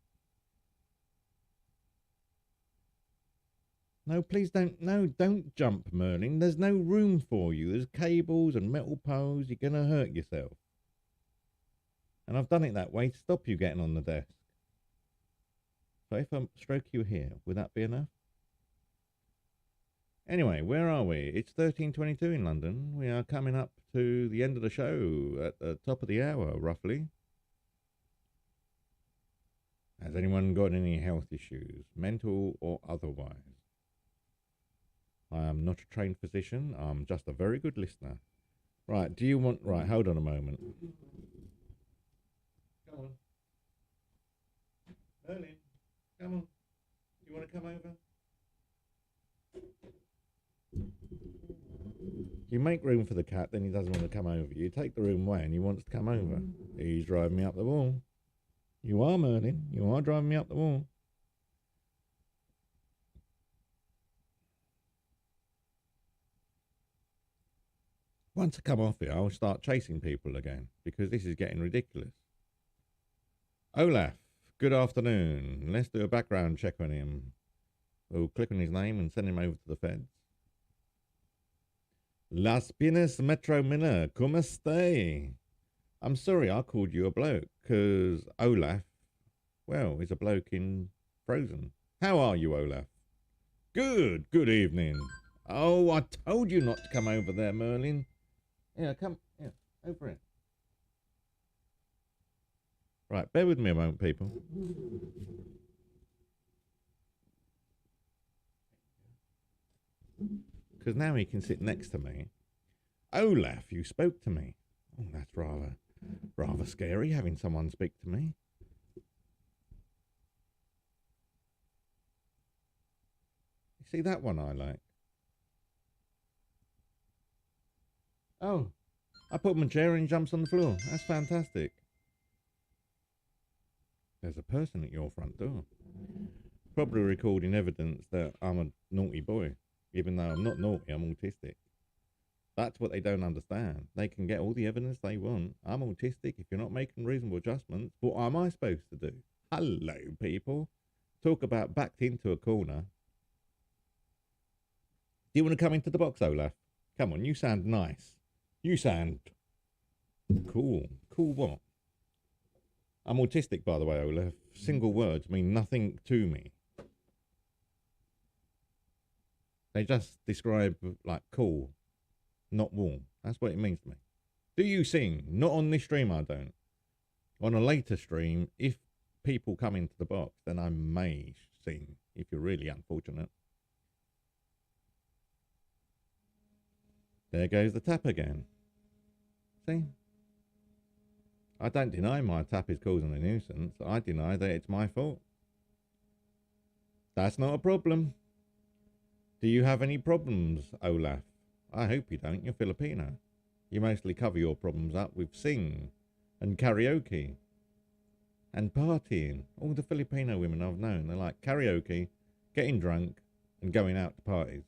No, please don't. No, don't jump, Merlin. There's no room for you. There's cables and metal poles. You're going to hurt yourself. And I've done it that way to stop you getting on the desk. So if I stroke you here, would that be enough? Anyway, where are we? It's 13:22 in London. We are coming up to the end of the show at the top of the hour, roughly. Has anyone got any health issues, mental or otherwise? I am not a trained physician. I'm just a very good listener. Right, do you want... Right, hold on a moment. Come on. Merlin, come on. You want to come over? You make room for the cat, then he doesn't want to come over. You take the room away and he wants to come over. He's driving me up the wall. You are, Merlin. You are driving me up the wall. Once I come off here, I'll start chasing people again because this is getting ridiculous. Olaf, good afternoon. Let's do a background check on him. We'll click on his name and send him over to the feds. Las Pinas Metro Miller, como estai? I'm sorry I called you a bloke, because Olaf, well, is a bloke in Frozen. How are you, Olaf? Good evening. Oh, I told you not to come over there, Merlin. Yeah, come, yeah, over it. Right, bear with me a moment, people. Because now he can sit next to me. Olaf, you spoke to me. Oh, that's rather scary, having someone speak to me. You see that one I like? Oh, I put him in a chair and he jumps on the floor. That's fantastic. There's a person at your front door. Probably recording evidence that I'm a naughty boy. Even though I'm not naughty, I'm autistic. That's what they don't understand. They can get all the evidence they want. I'm autistic. If you're not making reasonable adjustments, what am I supposed to do? Hello, people. Talk about backed into a corner. Do you want to come into the box, Olaf? Come on, you sound nice. You sound cool. Cool what? I'm autistic, by the way, Olaf. Single words mean nothing to me. They just describe, like, cool, not warm. That's what it means to me. Do you sing? Not on this stream, I don't. On a later stream, if people come into the box, then I may sing, if you're really unfortunate. There goes the tap again. See? I don't deny my tap is causing a nuisance. I deny that it's my fault. That's not a problem. Do you have any problems, Olaf? I hope you don't. You're Filipino. You mostly cover your problems up with sing and karaoke and partying. All the Filipino women I've known, they like karaoke, getting drunk, and going out to parties.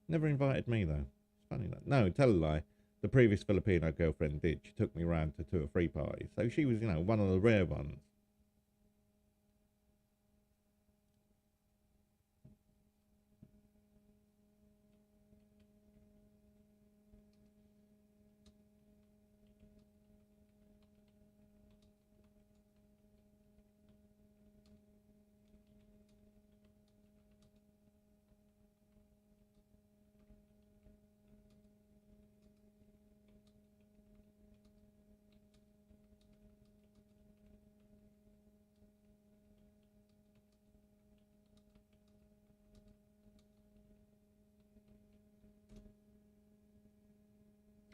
Never invited me, though. It's funny that. No, tell a lie. The previous Filipino girlfriend did. She took me around to 2 or 3 parties. So she was, one of the rare ones.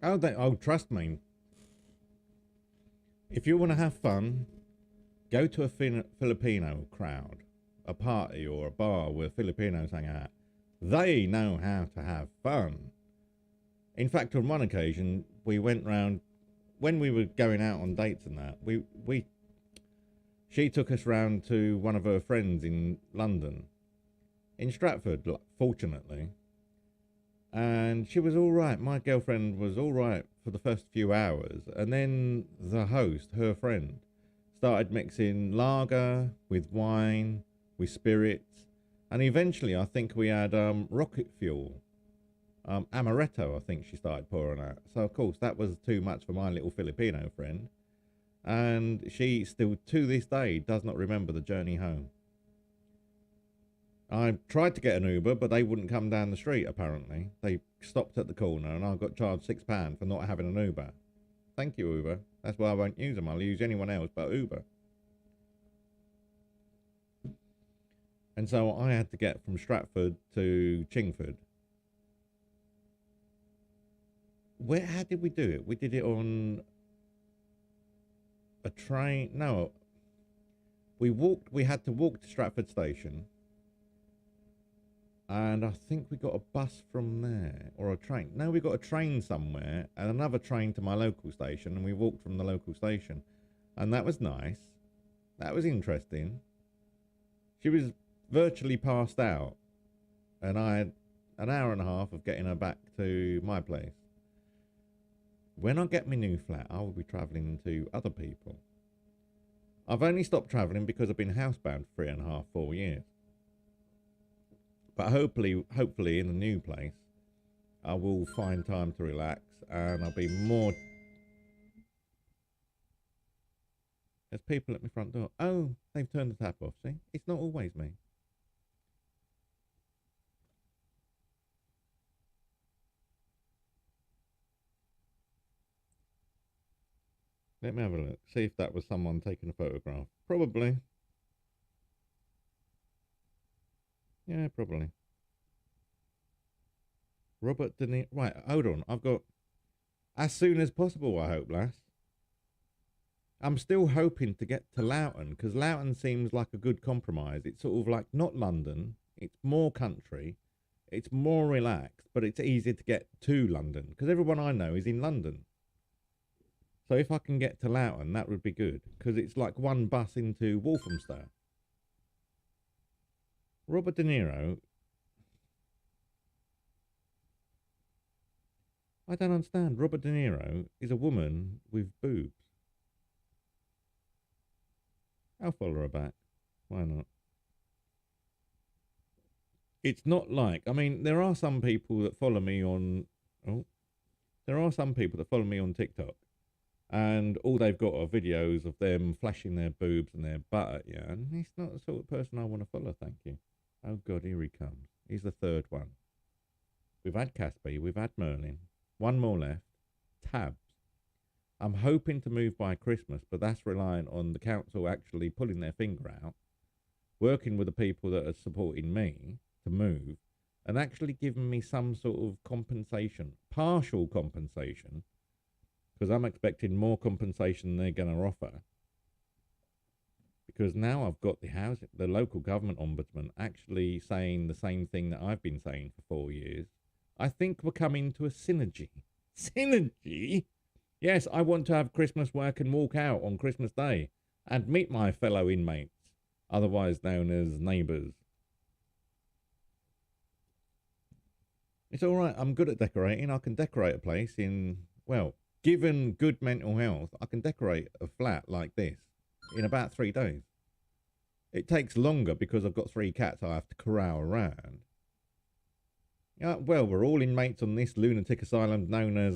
Oh, trust me. If you want to have fun, go to a Filipino crowd, a party or a bar where Filipinos hang out. They know how to have fun. In fact, on one occasion, we went round, when we were going out on dates and that, she took us round to one of her friends in London, in Stratford, fortunately. And she was all right. My girlfriend was all right for the first few hours. And then the host, her friend, started mixing lager with wine, with spirits. And eventually, I think we had rocket fuel. Amaretto, I think she started pouring out. So, of course, that was too much for my little Filipino friend. And she still, to this day, does not remember the journey home. I tried to get an Uber, but they wouldn't come down the street, apparently. They stopped at the corner, and I got charged £6 for not having an Uber. Thank you, Uber. That's why I won't use them. I'll use anyone else but Uber. And so I had to get from Stratford to Chingford. How did we do it? We did it on a train. No, we had to walk to Stratford Station. And I think we got a bus from there, or a train. No, we got a train somewhere, and another train to my local station, and we walked from the local station. And that was nice. That was interesting. She was virtually passed out, and I had an hour and a half of getting her back to my place. When I get my new flat, I will be travelling to other people. I've only stopped travelling because I've been housebound for 3.5, 4 years. But hopefully in the new place, I will find time to relax and I'll be more... There's people at my front door. Oh, they've turned the tap off, see? It's not always me. Let me have a look. See if that was someone taking a photograph. Probably. Yeah, probably. Robert De Niro. Right, hold on. I've got... As soon as possible, I hope, lass. I'm still hoping to get to Loughton, because Loughton seems like a good compromise. It's sort of like not London. It's more country. It's more relaxed, but it's easy to get to London, because everyone I know is in London. So if I can get to Loughton, that would be good, because it's like one bus into Walthamstow. Robert De Niro... I don't understand. Robert De Niro is a woman with boobs. I'll follow her back. Why not? It's not like... I mean, there are some people that follow me on... Oh. There are some people that follow me on TikTok. And all they've got are videos of them flashing their boobs and their butt at you. And he's not the sort of person I want to follow, thank you. Oh, God, here he comes. He's the third one. We've had Caspi, we've had Merlin. One more left. Tabs. I'm hoping to move by Christmas, but that's reliant on the council actually pulling their finger out, working with the people that are supporting me to move, and actually giving me some sort of compensation, partial compensation, because I'm expecting more compensation than they're going to offer. Because now I've got the local government ombudsman actually saying the same thing that I've been saying for 4 years. I think we're coming to a synergy. Synergy? Yes, I want to have Christmas where I can walk out on Christmas Day and meet my fellow inmates, otherwise known as neighbours. It's all right. I'm good at decorating. I can decorate a place in, well, given good mental health, I can decorate a flat like this in about 3 days. It takes longer because I've got 3 cats I have to corral around. Yeah, well, we're all inmates on this lunatic asylum known as,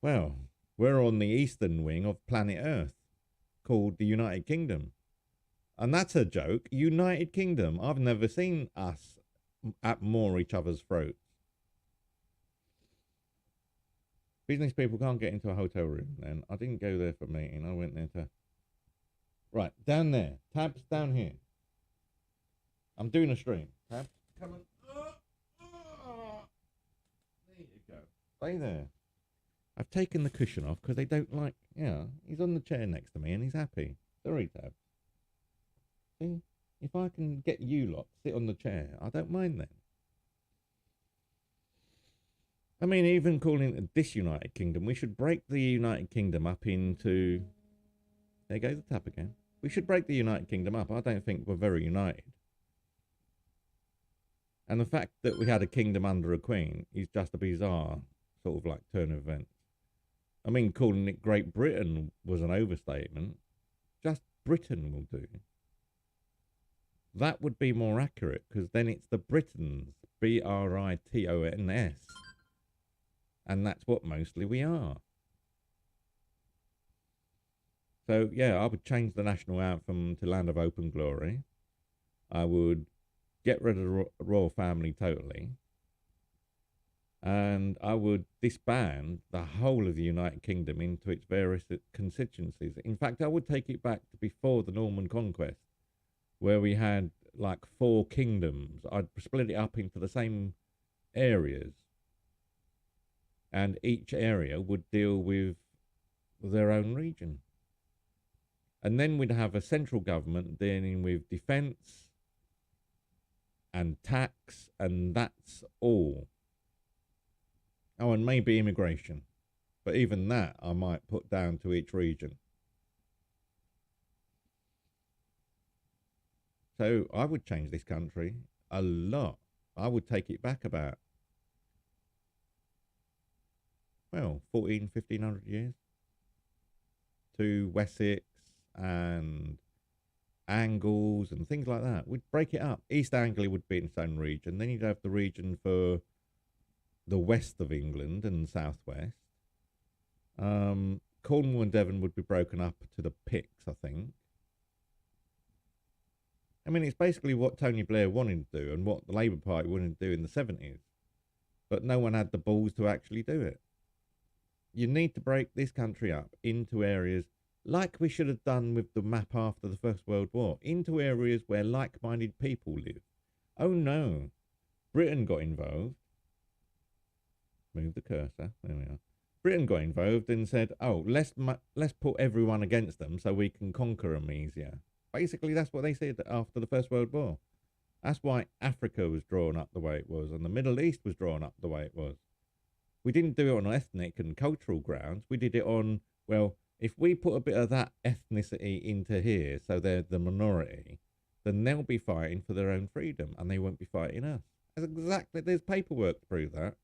well, we're on the eastern wing of planet Earth, called the United Kingdom. And that's a joke. United Kingdom. I've never seen us at more each other's throats. Business people can't get into a hotel room then. I didn't go there for a meeting. I went there to... Right, down there. Tabs down here. I'm doing a stream. Tabs, come on. There you go. Stay there. I've taken the cushion off because they don't like... Yeah, he's on the chair next to me and he's happy. Sorry, Tabs. See? If I can get you lot to sit on the chair, I don't mind then. I mean, even calling it this United Kingdom, we should break the United Kingdom up into... There goes the tap again. We should break the United Kingdom up. I don't think we're very united. And the fact that we had a kingdom under a queen is just a bizarre sort of like turn of events. I mean, calling it Great Britain was an overstatement. Just Britain will do. That would be more accurate, because then it's the Britons. Britons. And that's what mostly we are. So, yeah, I would change the national anthem to Land of Hope and Glory. I would get rid of the royal family totally. And I would disband the whole of the United Kingdom into its various constituencies. In fact, I would take it back to before the Norman Conquest, where we had like 4 kingdoms. I'd split it up into the same areas. And each area would deal with their own region. And then we'd have a central government dealing with defence and tax, and that's all. Oh, and maybe immigration. But even that I might put down to each region. So I would change this country a lot. I would take it back about... well, 1500 years to Wessex and Angles and things like that. We'd break it up. East Anglia would be in its own region. Then you'd have the region for the west of England and southwest. Cornwall and Devon would be broken up to the Picts, I think. I mean, it's basically what Tony Blair wanted to do and what the Labour Party wanted to do in the 70s. But no one had the balls to actually do it. You need to break this country up into areas like we should have done with the map after the First World War, into areas where like-minded people live. Oh no, Britain got involved. Move the cursor, there we are. Britain got involved and said, oh, let's put everyone against them so we can conquer them easier. Basically, that's what they said after the First World War. That's why Africa was drawn up the way it was and the Middle East was drawn up the way it was. We didn't do it on ethnic and cultural grounds. We did it on, well, if we put a bit of that ethnicity into here so they're the minority, then they'll be fighting for their own freedom and they won't be fighting us. That's exactly, there's paperwork to prove that.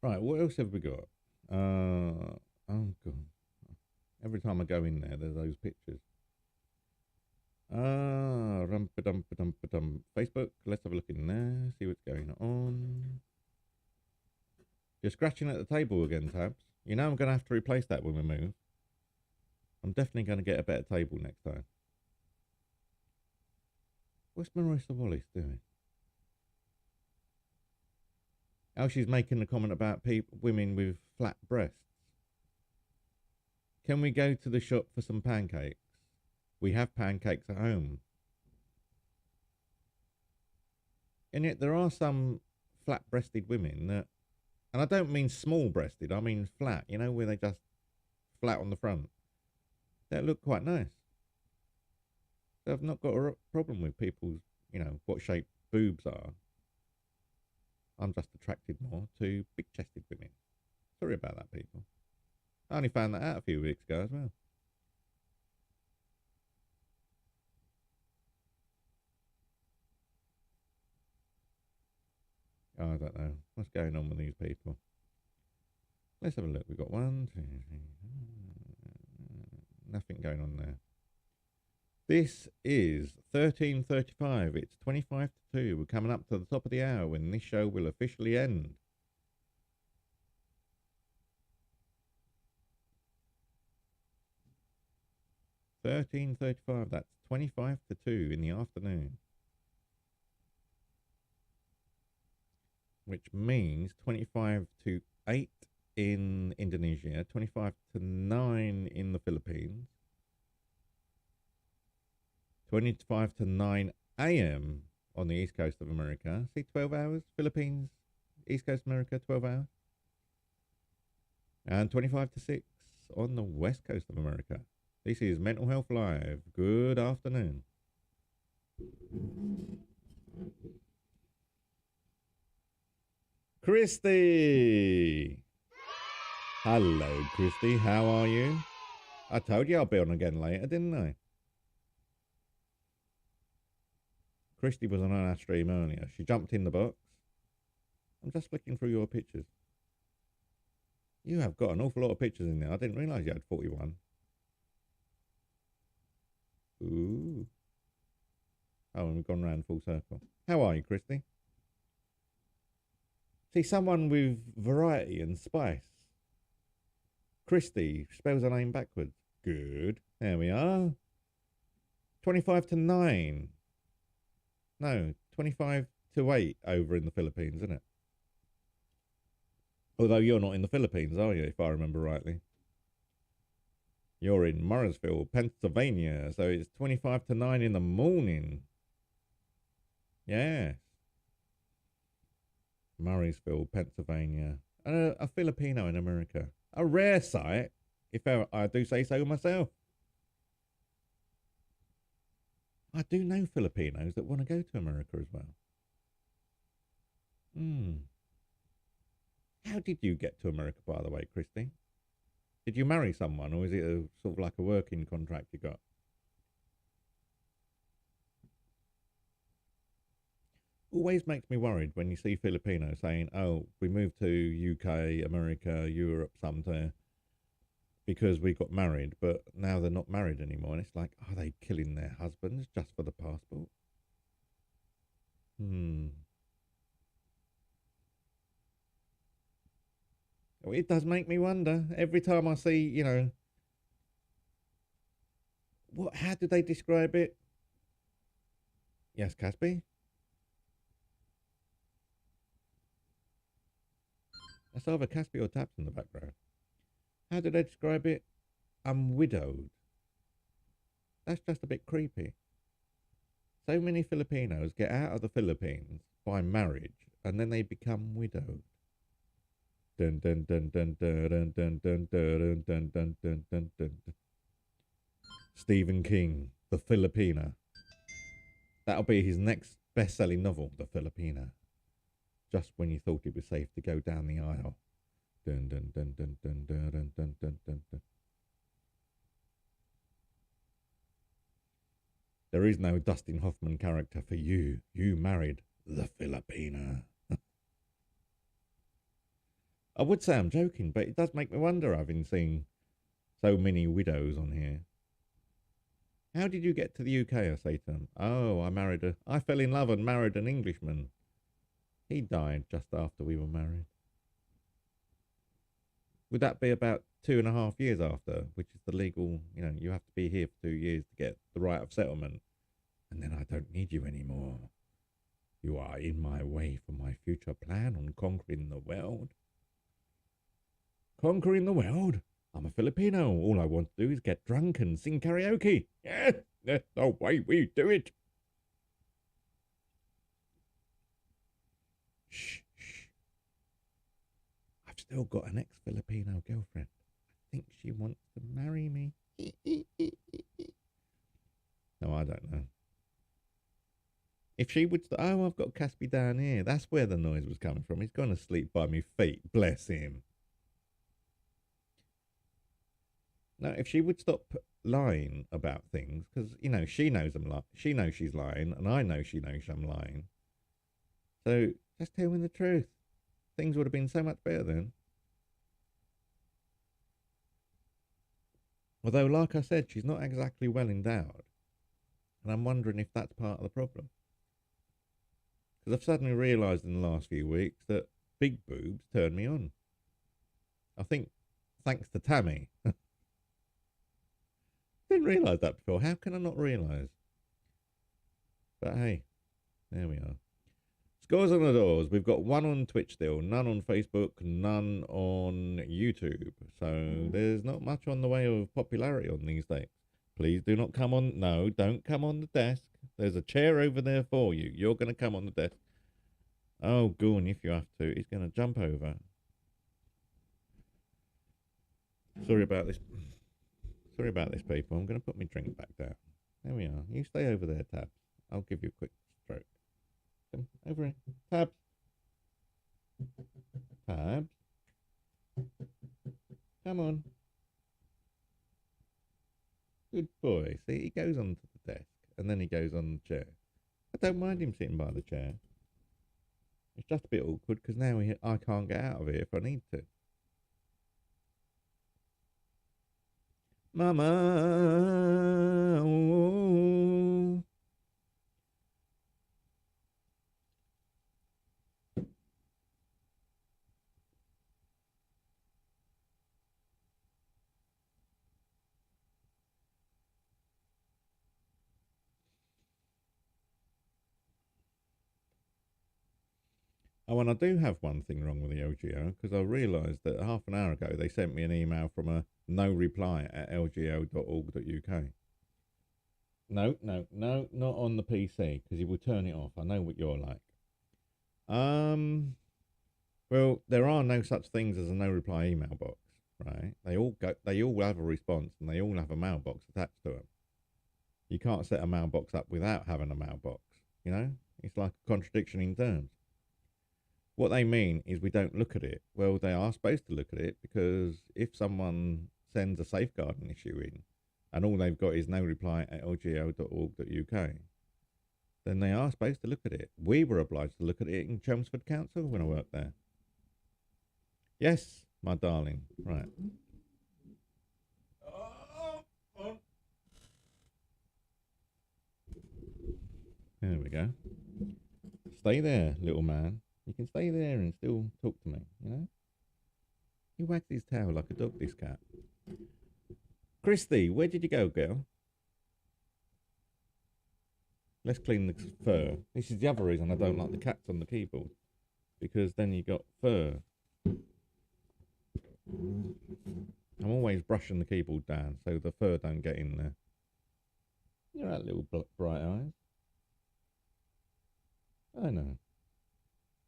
Right, what else have we got? Oh god. Every time I go in there, there's those pictures. Facebook, let's have a look in there, see what's going on. You're scratching at the table again, Tabs. You know I'm going to have to replace that when we move. I'm definitely going to get a better table next time. What's Marissa Wallace doing? Oh, she's making a comment about women with flat breasts. Can we go to the shop for some pancakes? We have pancakes at home. And yet there are some flat-breasted women that, and I don't mean small-breasted, I mean flat, you know, where they just flat on the front. That look quite nice. So I've not got a problem with people's, you know, what shape boobs are. I'm just attracted more to big-chested women. Sorry about that, people. I only found that out a few weeks ago as well. Oh, I don't know. What's going on with these people? Let's have a look. We've got 1, 2, 3. Nothing going on there. This is 13:35. It's 25 to 2. We're coming up to the top of the hour when this show will officially end. $13:35. That's 25 to 2 in the afternoon. Which means 25 to 8 in Indonesia, 25 to 9 in the Philippines, 25 to 9 a.m. on the East Coast of America. See, 12 hours. Philippines, East Coast of America, 12 hours. And 25 to 6 on the West Coast of America. This is Mental Health Live. Good afternoon. Christy! Hello, Christy. How are you? I told you I'll be on again later, didn't I? Christy was on our stream earlier. She jumped in the box. I'm just flicking through your pictures. You have got an awful lot of pictures in there. I didn't realise you had 41. Ooh. Oh, and we've gone round full circle. How are you, Christy? See, someone with variety and spice. Christy spells her name backwards. Good. There we are. 25 to 9. No, 25 to 8 over in the Philippines, isn't it? Although you're not in the Philippines, are you, if I remember rightly? You're in Morrisville, Pennsylvania, so it's 25 to 9 in the morning. Yes. Murraysville, Pennsylvania. A Filipino in America. A rare sight, if I do say so myself. I do know Filipinos that want to go to America as well. Hmm. How did you get to America, by the way, Christy? Did you marry someone, or is it a sort of like a working contract you got? Always makes me worried when you see Filipinos saying, "Oh, we moved to UK, America, Europe, somewhere because we got married, but now they're not married anymore." And it's like, are they killing their husbands just for the passport? Hmm. Well, it does make me wonder every time I see, what? How do they describe it? Yes, Caspi. That's either Caspi or Taps in the background. How do they describe it? I'm widowed. That's just a bit creepy. So many Filipinos get out of the Philippines by marriage and then they become widowed. Dun dun dun dun dun dun dun dun dun dun dun dun dun dun. Stephen King, The Filipina. That'll be his next best-selling novel, The Filipina. Just when you thought it was safe to go down the aisle. Dun dun dun dun dun dun dun dun dun dun dun. There is no Dustin Hoffman character for you. You married the Filipina. I would say I'm joking, but it does make me wonder, having seen so many widows on here. How did you get to the UK? I say to them. Oh, I fell in love and married an Englishman. He died just after we were married. Would that be about 2.5 years after, which is the legal, you have to be here for 2 years to get the right of settlement. And then I don't need you anymore. You are in my way for my future plan on conquering the world. Conquering the world? I'm a Filipino. All I want to do is get drunk and sing karaoke. Yeah, that's the way we do it. Shh, shh. I've still got an ex-Filipino girlfriend. I think she wants to marry me. No, I don't know. If she would, oh, I've got Caspi down here. That's where the noise was coming from. He's gone to sleep by me feet. Bless him. Now, if she would stop lying about things, because she knows she knows she's lying, and I know she knows I'm lying. So just tell me the truth. Things would have been so much better then. Although, like I said, she's not exactly well endowed, and I'm wondering if that's part of the problem. Because I've suddenly realised in the last few weeks that big boobs turn me on. I think thanks to Tammy. Didn't realise that before. How can I not realise? But hey, there we are. Scores on the doors. We've got one on Twitch still, none on Facebook, none on YouTube. So there's not much on the way of popularity on these days. Please do not come on. No, don't come on the desk. There's a chair over there for you. You're going to come on the desk. Oh, Goon, if you have to. He's going to jump over. Sorry about this. Sorry about this, people. I'm going to put my drink back down. There we are. You stay over there, Tabs. I'll give you a quick stroke. Come over here. Tabs. Tabs. Come on. Good boy. See, he goes onto the desk and then he goes on the chair. I don't mind him sitting by the chair. It's just a bit awkward because now I can't get out of it if I need to. Mama. Oh. Oh, and I do have one thing wrong with the LGO because I realised that half an hour ago they sent me an email from a no reply at lgo.org.uk. No, no, no, not on the PC because you will turn it off. I know what you're like. Well, there are no such things as a no reply email box, right? They all have a response and they all have a mailbox attached to them. You can't set a mailbox up without having a mailbox. You know, it's like a contradiction in terms. What they mean is we don't look at it. Well, they are supposed to look at it because if someone sends a safeguarding issue in and all they've got is no reply at lgo.org.uk, then they are supposed to look at it. We were obliged to look at it in Chelmsford Council when I worked there. Yes, my darling. Right. There we go. Stay there, little man. You can stay there and still talk to me, you know? He wags his tail like a dog, this cat. Christy, where did you go, girl? Let's clean the fur. This is the other reason I don't like the cats on the keyboard. Because then you got fur. I'm always brushing the keyboard down so the fur don't get in there. You're right, little bright eyes. I know.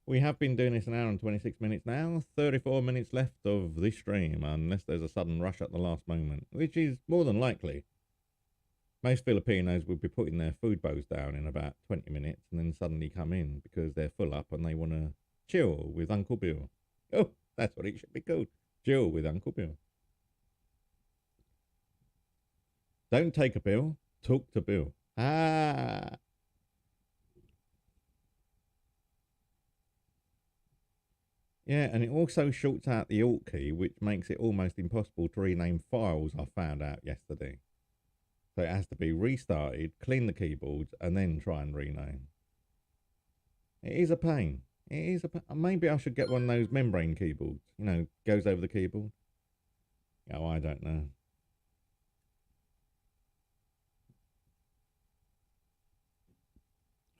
We have been doing this an hour and 26 minutes now. 34 minutes left of this stream, unless there's a sudden rush at the last moment, which is more than likely. Most Filipinos would be putting their food bowls down in about 20 minutes and then suddenly come in because they're full up and they want to chill with Uncle Bill. Oh, that's what it should be called. Chill with Uncle Bill. Don't take a bill, talk to Bill. Ah. Yeah, and it also shorts out the Alt key, which makes it almost impossible to rename files, I found out yesterday. So it has to be restarted, clean the keyboards, and then try and rename. It is a pain. It is a pain. Maybe I should get one of those membrane keyboards. You know, goes over the keyboard. Oh, I don't know.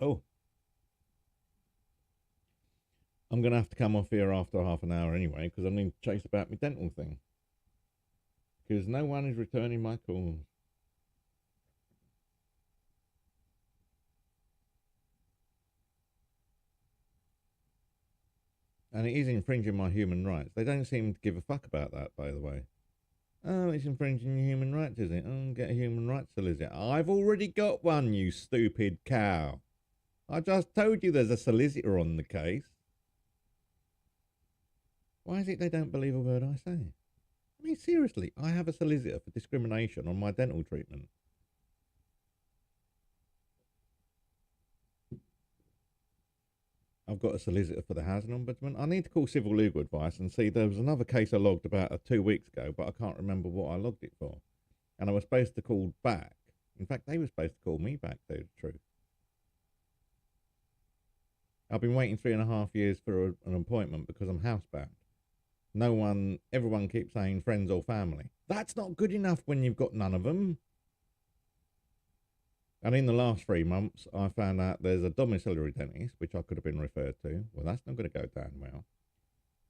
Oh. I'm going to have to come off here after half an hour anyway, because I need to chase about my dental thing. Because no one is returning my calls. And it is infringing my human rights. They don't seem to give a fuck about that, by the way. Oh, it's infringing your human rights, is it? Oh, get a human rights solicitor. I've already got one, you stupid cow. I just told you there's a solicitor on the case. Why is it they don't believe a word I say? I mean, seriously, I have a solicitor for discrimination on my dental treatment. I've got a solicitor for the housing ombudsman. I need to call civil legal advice and see. There was another case I logged about 2 weeks ago, but I can't remember what I logged it for. And I was supposed to call back. In fact, they were supposed to call me back, to tell you the truth. I've been waiting 3.5 years for an appointment because I'm housebound. Everyone keeps saying friends or family. That's not good enough when you've got none of them. And in the last 3 months, I found out there's a domiciliary dentist, which I could have been referred to. Well, that's not going to go down well.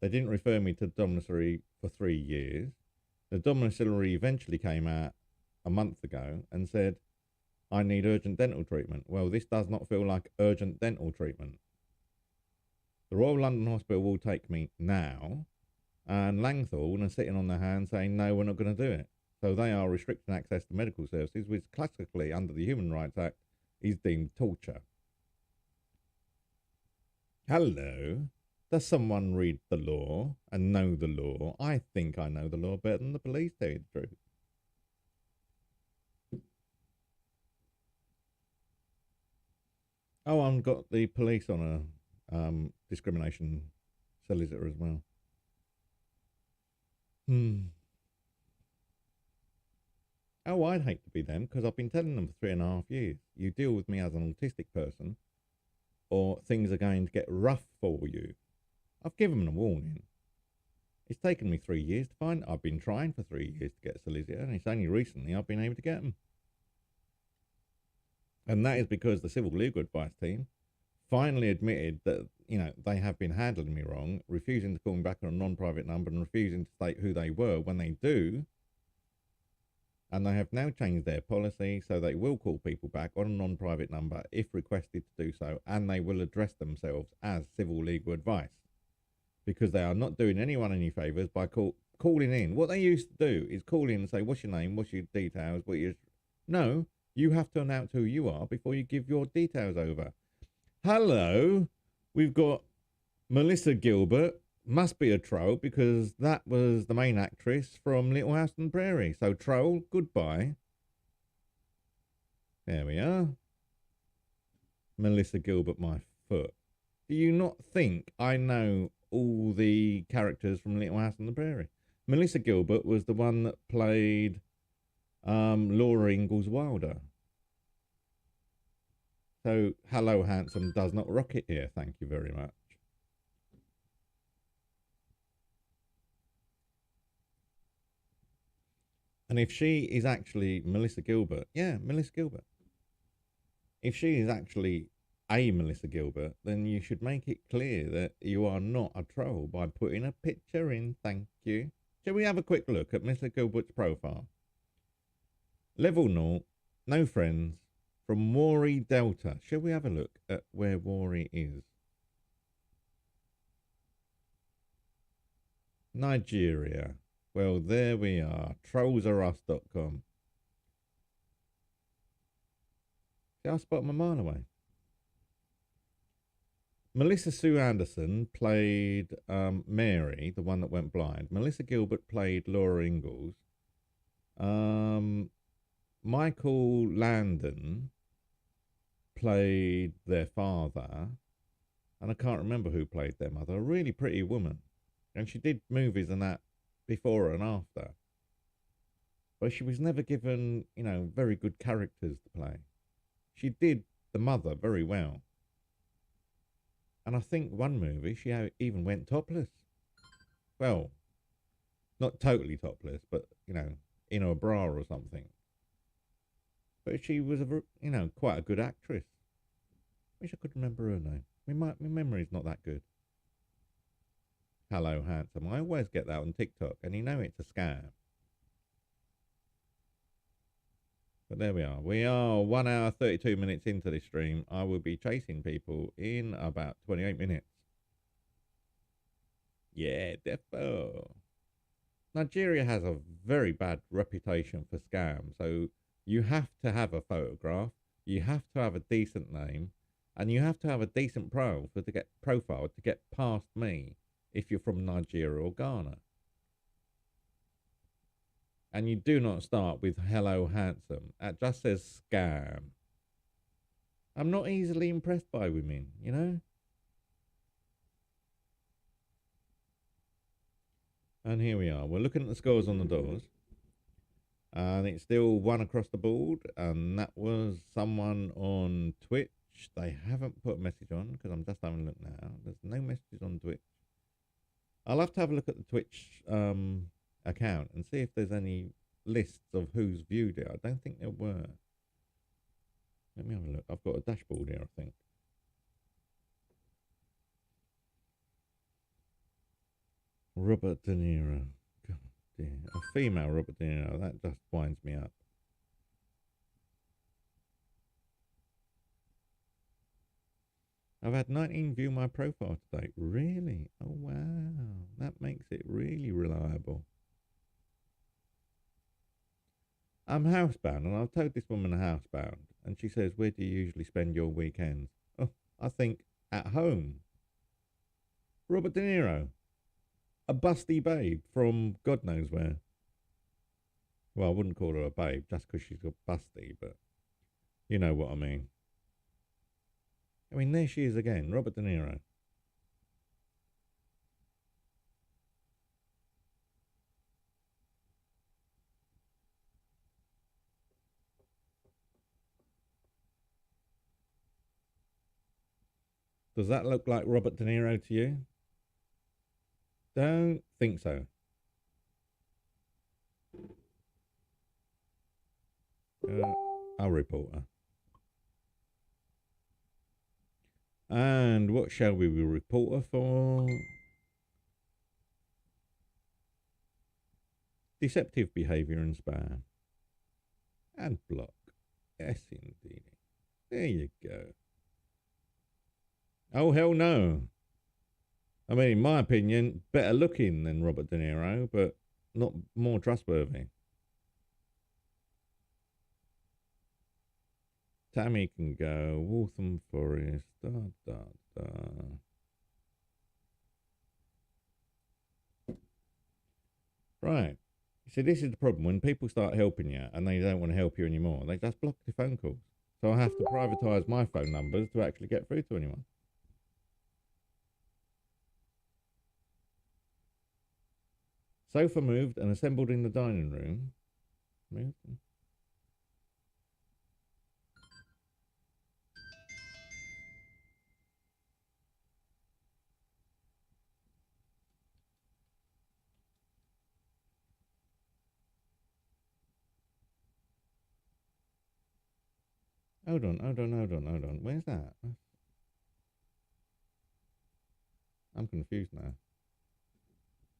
They didn't refer me to domiciliary for 3 years. The domiciliary eventually came out a month ago and said, I need urgent dental treatment. Well, this does not feel like urgent dental treatment. The Royal London Hospital will take me now, and Langthorne are sitting on their hands saying, no, we're not going to do it. So they are restricting access to medical services, which classically, under the Human Rights Act, is deemed torture. Hello. Does someone read the law and know the law? I think I know the law better than the police, tell you the truth. Oh, I've got the police on a discrimination solicitor as well. Oh, I'd hate to be them, because I've been telling them for 3.5 years. You deal with me as an autistic person, or things are going to get rough for you. I've given them a warning. It's taken me 3 years to find. I've been trying for 3 years to get a solicitor, and it's only recently I've been able to get them. And that is because the civil legal advice team finally admitted that, you know, they have been handling me wrong, refusing to call me back on a non-private number and refusing to state who they were when they do. And they have now changed their policy, so they will call people back on a non-private number if requested to do so, and they will address themselves as civil legal advice, because they are not doing anyone any favours by calling in. What they used to do is call in and say, what's your name, what's your details, No, You have to announce who you are before you give your details over. Hello, we've got Melissa Gilbert. Must be a troll because that was the main actress from Little House on the Prairie. So troll, goodbye. There we are. Melissa Gilbert, my foot. Do you not think I know all the characters from Little House on the Prairie? Melissa Gilbert was the one that played Laura Ingalls Wilder. So, hello, handsome does not rock it here. Thank you very much. And if she is actually Melissa Gilbert, yeah, Melissa Gilbert. If she is actually a Melissa Gilbert, then you should make it clear that you are not a troll by putting a picture in. Thank you. Shall we have a quick look at Melissa Gilbert's profile? Level 0, no friends, from Warri Delta. Shall we have a look at where Warri is? Nigeria. Well, there we are. Trollsarus.com. See, I spot them a mile away. Melissa Sue Anderson played Mary, the one that went blind. Melissa Gilbert played Laura Ingalls. Michael Landon played their father. And I can't remember who played their mother. A really pretty woman. And she did movies and that before and after. But she was never given, you know, very good characters to play. She did the mother very well. And I think one movie she even went topless. Well, not totally topless, but, you know, in a bra or something. But she was, you know, quite a good actress. Wish I could remember her name. My memory's not that good. Hello, handsome. I always get that on TikTok, and you know it's a scam. But there we are. We are 1 hour, 32 minutes into this stream. I will be chasing people in about 28 minutes. Yeah, defo. Nigeria has a very bad reputation for scams. So you have to have a photograph. You have to have a decent name. And you have to have a decent profile to get past me if you're from Nigeria or Ghana. And you do not start with hello handsome. That just says scam. I'm not easily impressed by women, you know? And here we are. We're looking at the scores on the doors. And it's still 1 across the board. And that was someone on Twitch. They haven't put a message on because I'm just having a look now. There's no messages on Twitch. I'll have to have a look at the Twitch account and see if there's any lists of who's viewed it. I don't think there were. Let me have a look. I've got a dashboard here, I think. Robert De Niro. God dear. A female Robert De Niro. That just winds me up. I've had 19 view my profile today. Really? Oh, wow. That makes it really reliable. I'm housebound, and I've told this woman I'm housebound. And she says, where do you usually spend your weekends? Oh, I think at home. Robert De Niro. A busty babe from God knows where. Well, I wouldn't call her a babe just because she's got busty, but you know what I mean. I mean, there she is again, Robert De Niro. Does that look like Robert De Niro to you? Don't think so. I'll report her. And what shall we report her for? Deceptive behaviour and spam. And block. Yes, indeed. There you go. Oh, hell no. I mean, in my opinion, better looking than Robert De Niro, but not more trustworthy. Tammy can go. Waltham Forest. Da, da, da. Right. See, this is the problem. When people start helping you and they don't want to help you anymore, they just block the phone calls. So I have to privatise my phone numbers to actually get through to anyone. Sofa moved and assembled in the dining room. Moved. Hold on. Where's that? I'm confused now.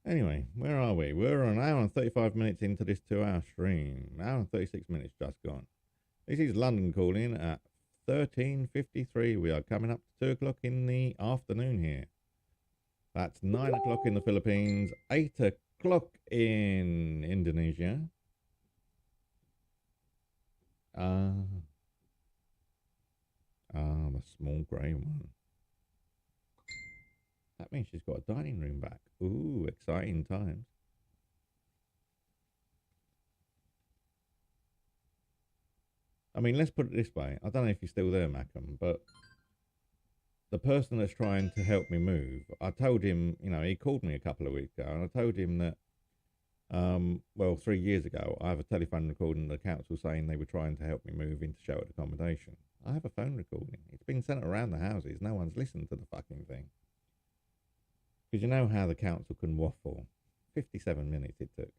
Anyway, where are we? We're an hour and 35 minutes into this 2-hour stream. An hour and 36 minutes just gone. This is London calling at 13:53. We are coming up to 2 o'clock in the afternoon here. That's 9 o'clock in the Philippines, 8 o'clock in Indonesia. The small grey one. That means she's got a dining room back. Ooh, exciting times. I mean, let's put it this way. I don't know if you're still there, Macam, but the person that's trying to help me move, I told him, you know, he called me a couple of weeks ago, and I told him that, well, 3 years ago, I have a telephone recording of the council saying they were trying to help me move into sheltered accommodation. I have a phone recording. It's been sent around the houses. No one's listened to the fucking thing. Because you know how the council can waffle. 57 minutes it took.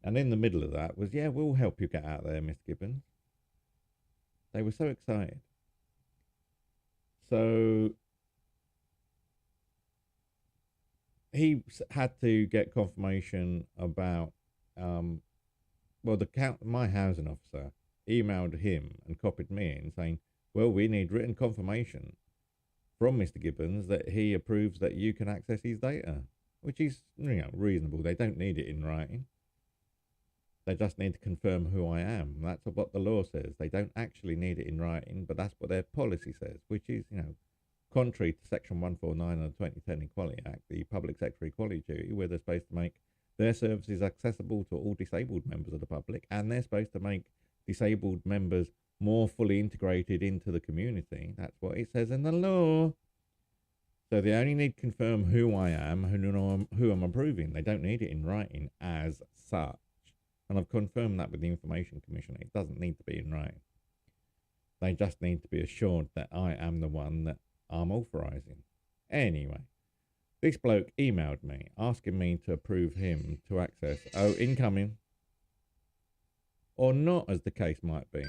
And in the middle of that was, yeah, we'll help you get out there, Miss Gibbons. They were so excited. So he had to get confirmation about, well, my housing officer emailed him and copied me in saying, well, we need written confirmation from Mr. Gibbons that he approves that you can access his data, which is, you know, reasonable. They don't need it in writing. They just need to confirm who I am. That's what the law says. They don't actually need it in writing, but that's what their policy says, which is, you know, contrary to Section 149 of the 2010 Equality Act, the public sector equality duty, where they're supposed to make their services accessible to all disabled members of the public, and they're supposed to make disabled members more fully integrated into the community. That's what it says in the law. So they only need to confirm who I am, who I'm approving. They don't need it in writing as such. And I've confirmed that with the Information Commissioner. It doesn't need to be in writing. They just need to be assured that I am the one that I'm authorising. Anyway, this bloke emailed me asking me to approve him to access, incoming, or not, as the case might be.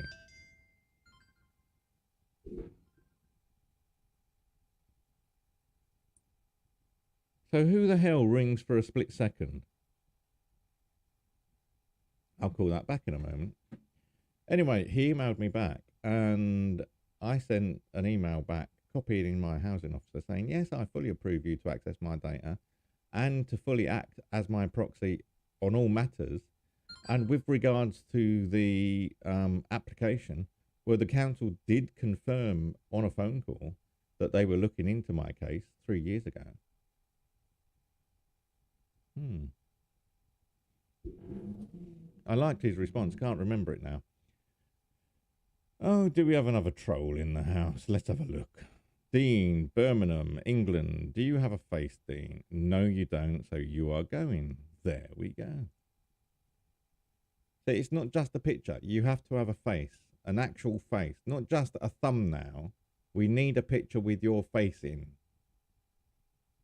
So who the hell rings for a split second? I'll call that back in a moment. Anyway, he emailed me back, and I sent an email back copying my housing officer saying, yes, I fully approve you to access my data and to fully act as my proxy on all matters. And with regards to the application, well, the council did confirm on a phone call that they were looking into my case 3 years ago. I liked his response. Can't remember it now. Oh, do we have another troll in the house? Let's have a look. Dean, Birmingham, England. Do you have a face, Dean? No, you don't. So you are going. There we go. So it's not just a picture. You have to have a face, an actual face, not just a thumbnail. We need a picture with your face in.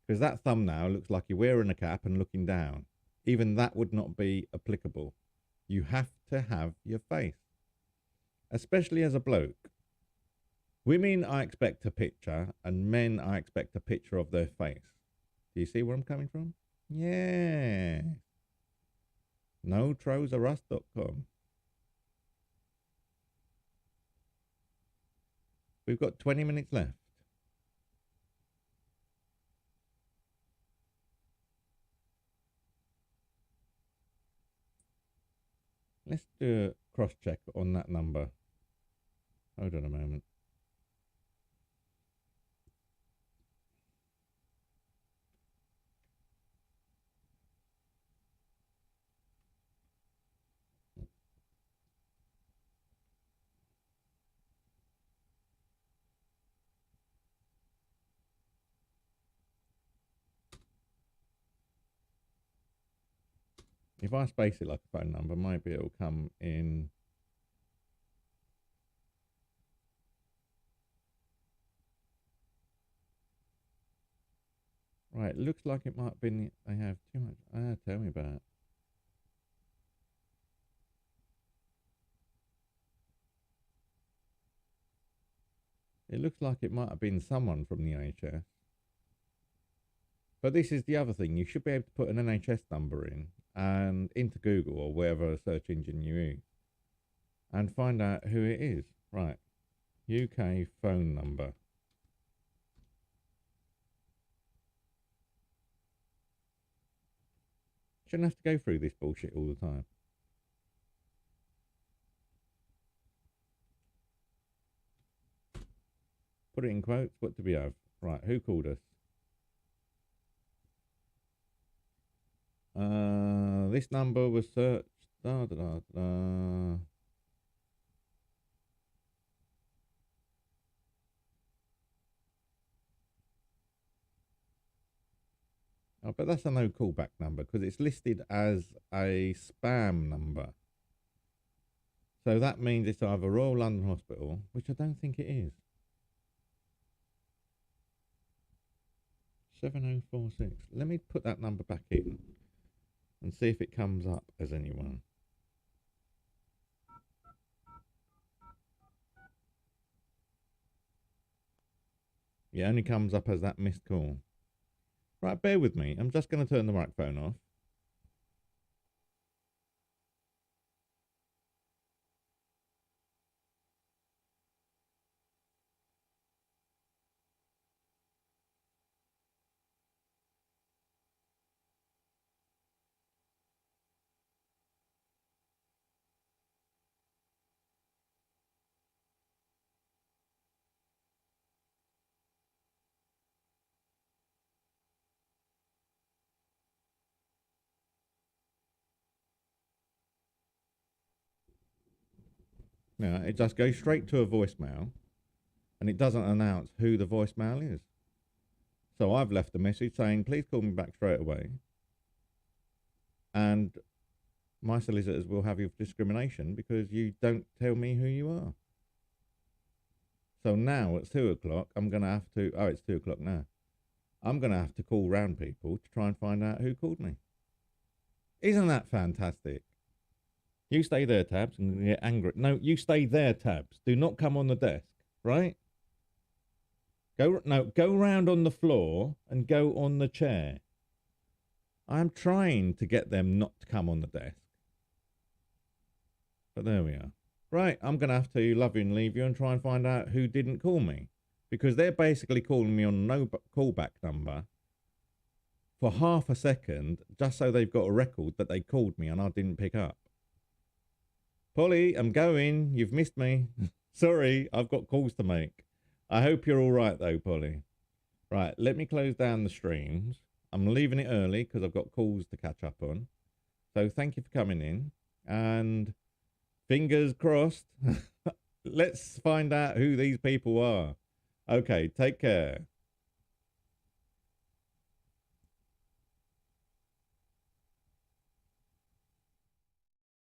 Because that thumbnail looks like you're wearing a cap and looking down. Even that would not be applicable. You have to have your face. Especially as a bloke. Women, I expect a picture, and men, I expect a picture of their face. Do you see where I'm coming from? Yeah. NoTrowsArUs.com. We've got 20 minutes left. Let's do a cross-check on that number. Hold on a moment. If I space it like a phone number, maybe it'll come in. Right, looks like it might have been. They have too much. Tell me about it. It looks like it might have been someone from the NHS. But this is the other thing. You should be able to put an NHS number in and into Google or wherever search engine you use and find out who it is. Right. UK phone number. Shouldn't have to go through this bullshit all the time. Put it in quotes. What do we have? Right. Who called us? This number was searched. Da, da, da, da. Oh, but that's a no callback number because it's listed as a spam number. So that means it's either Royal London Hospital, which I don't think it is. 7046. Let me put that number back in and see if it comes up as anyone. It only comes up as that missed call. Right, bear with me. I'm just going to turn the microphone off. Now, it just goes straight to a voicemail and it doesn't announce who the voicemail is. So I've left a message saying, please call me back straight away. And my solicitors will have you for discrimination because you don't tell me who you are. So now it's 2 o'clock. I'm going to have to, oh, it's 2 o'clock now. I'm going to have to call round people to try and find out who called me. Isn't that fantastic? You stay there, Tabs, and get angry. No, you stay there, Tabs. Do not come on the desk, right? Go round on the floor and go on the chair. I'm trying to get them not to come on the desk. But there we are. Right, I'm going to have to love you and leave you and try and find out who didn't call me. Because they're basically calling me on no callback number for half a second just so they've got a record that they called me and I didn't pick up. Polly, I'm going. You've missed me. Sorry, I've got calls to make. I hope you're all right though, Polly. Right, let me close down the streams. I'm leaving it early because I've got calls to catch up on. So thank you for coming in. And fingers crossed. Let's find out who these people are. Okay, take care.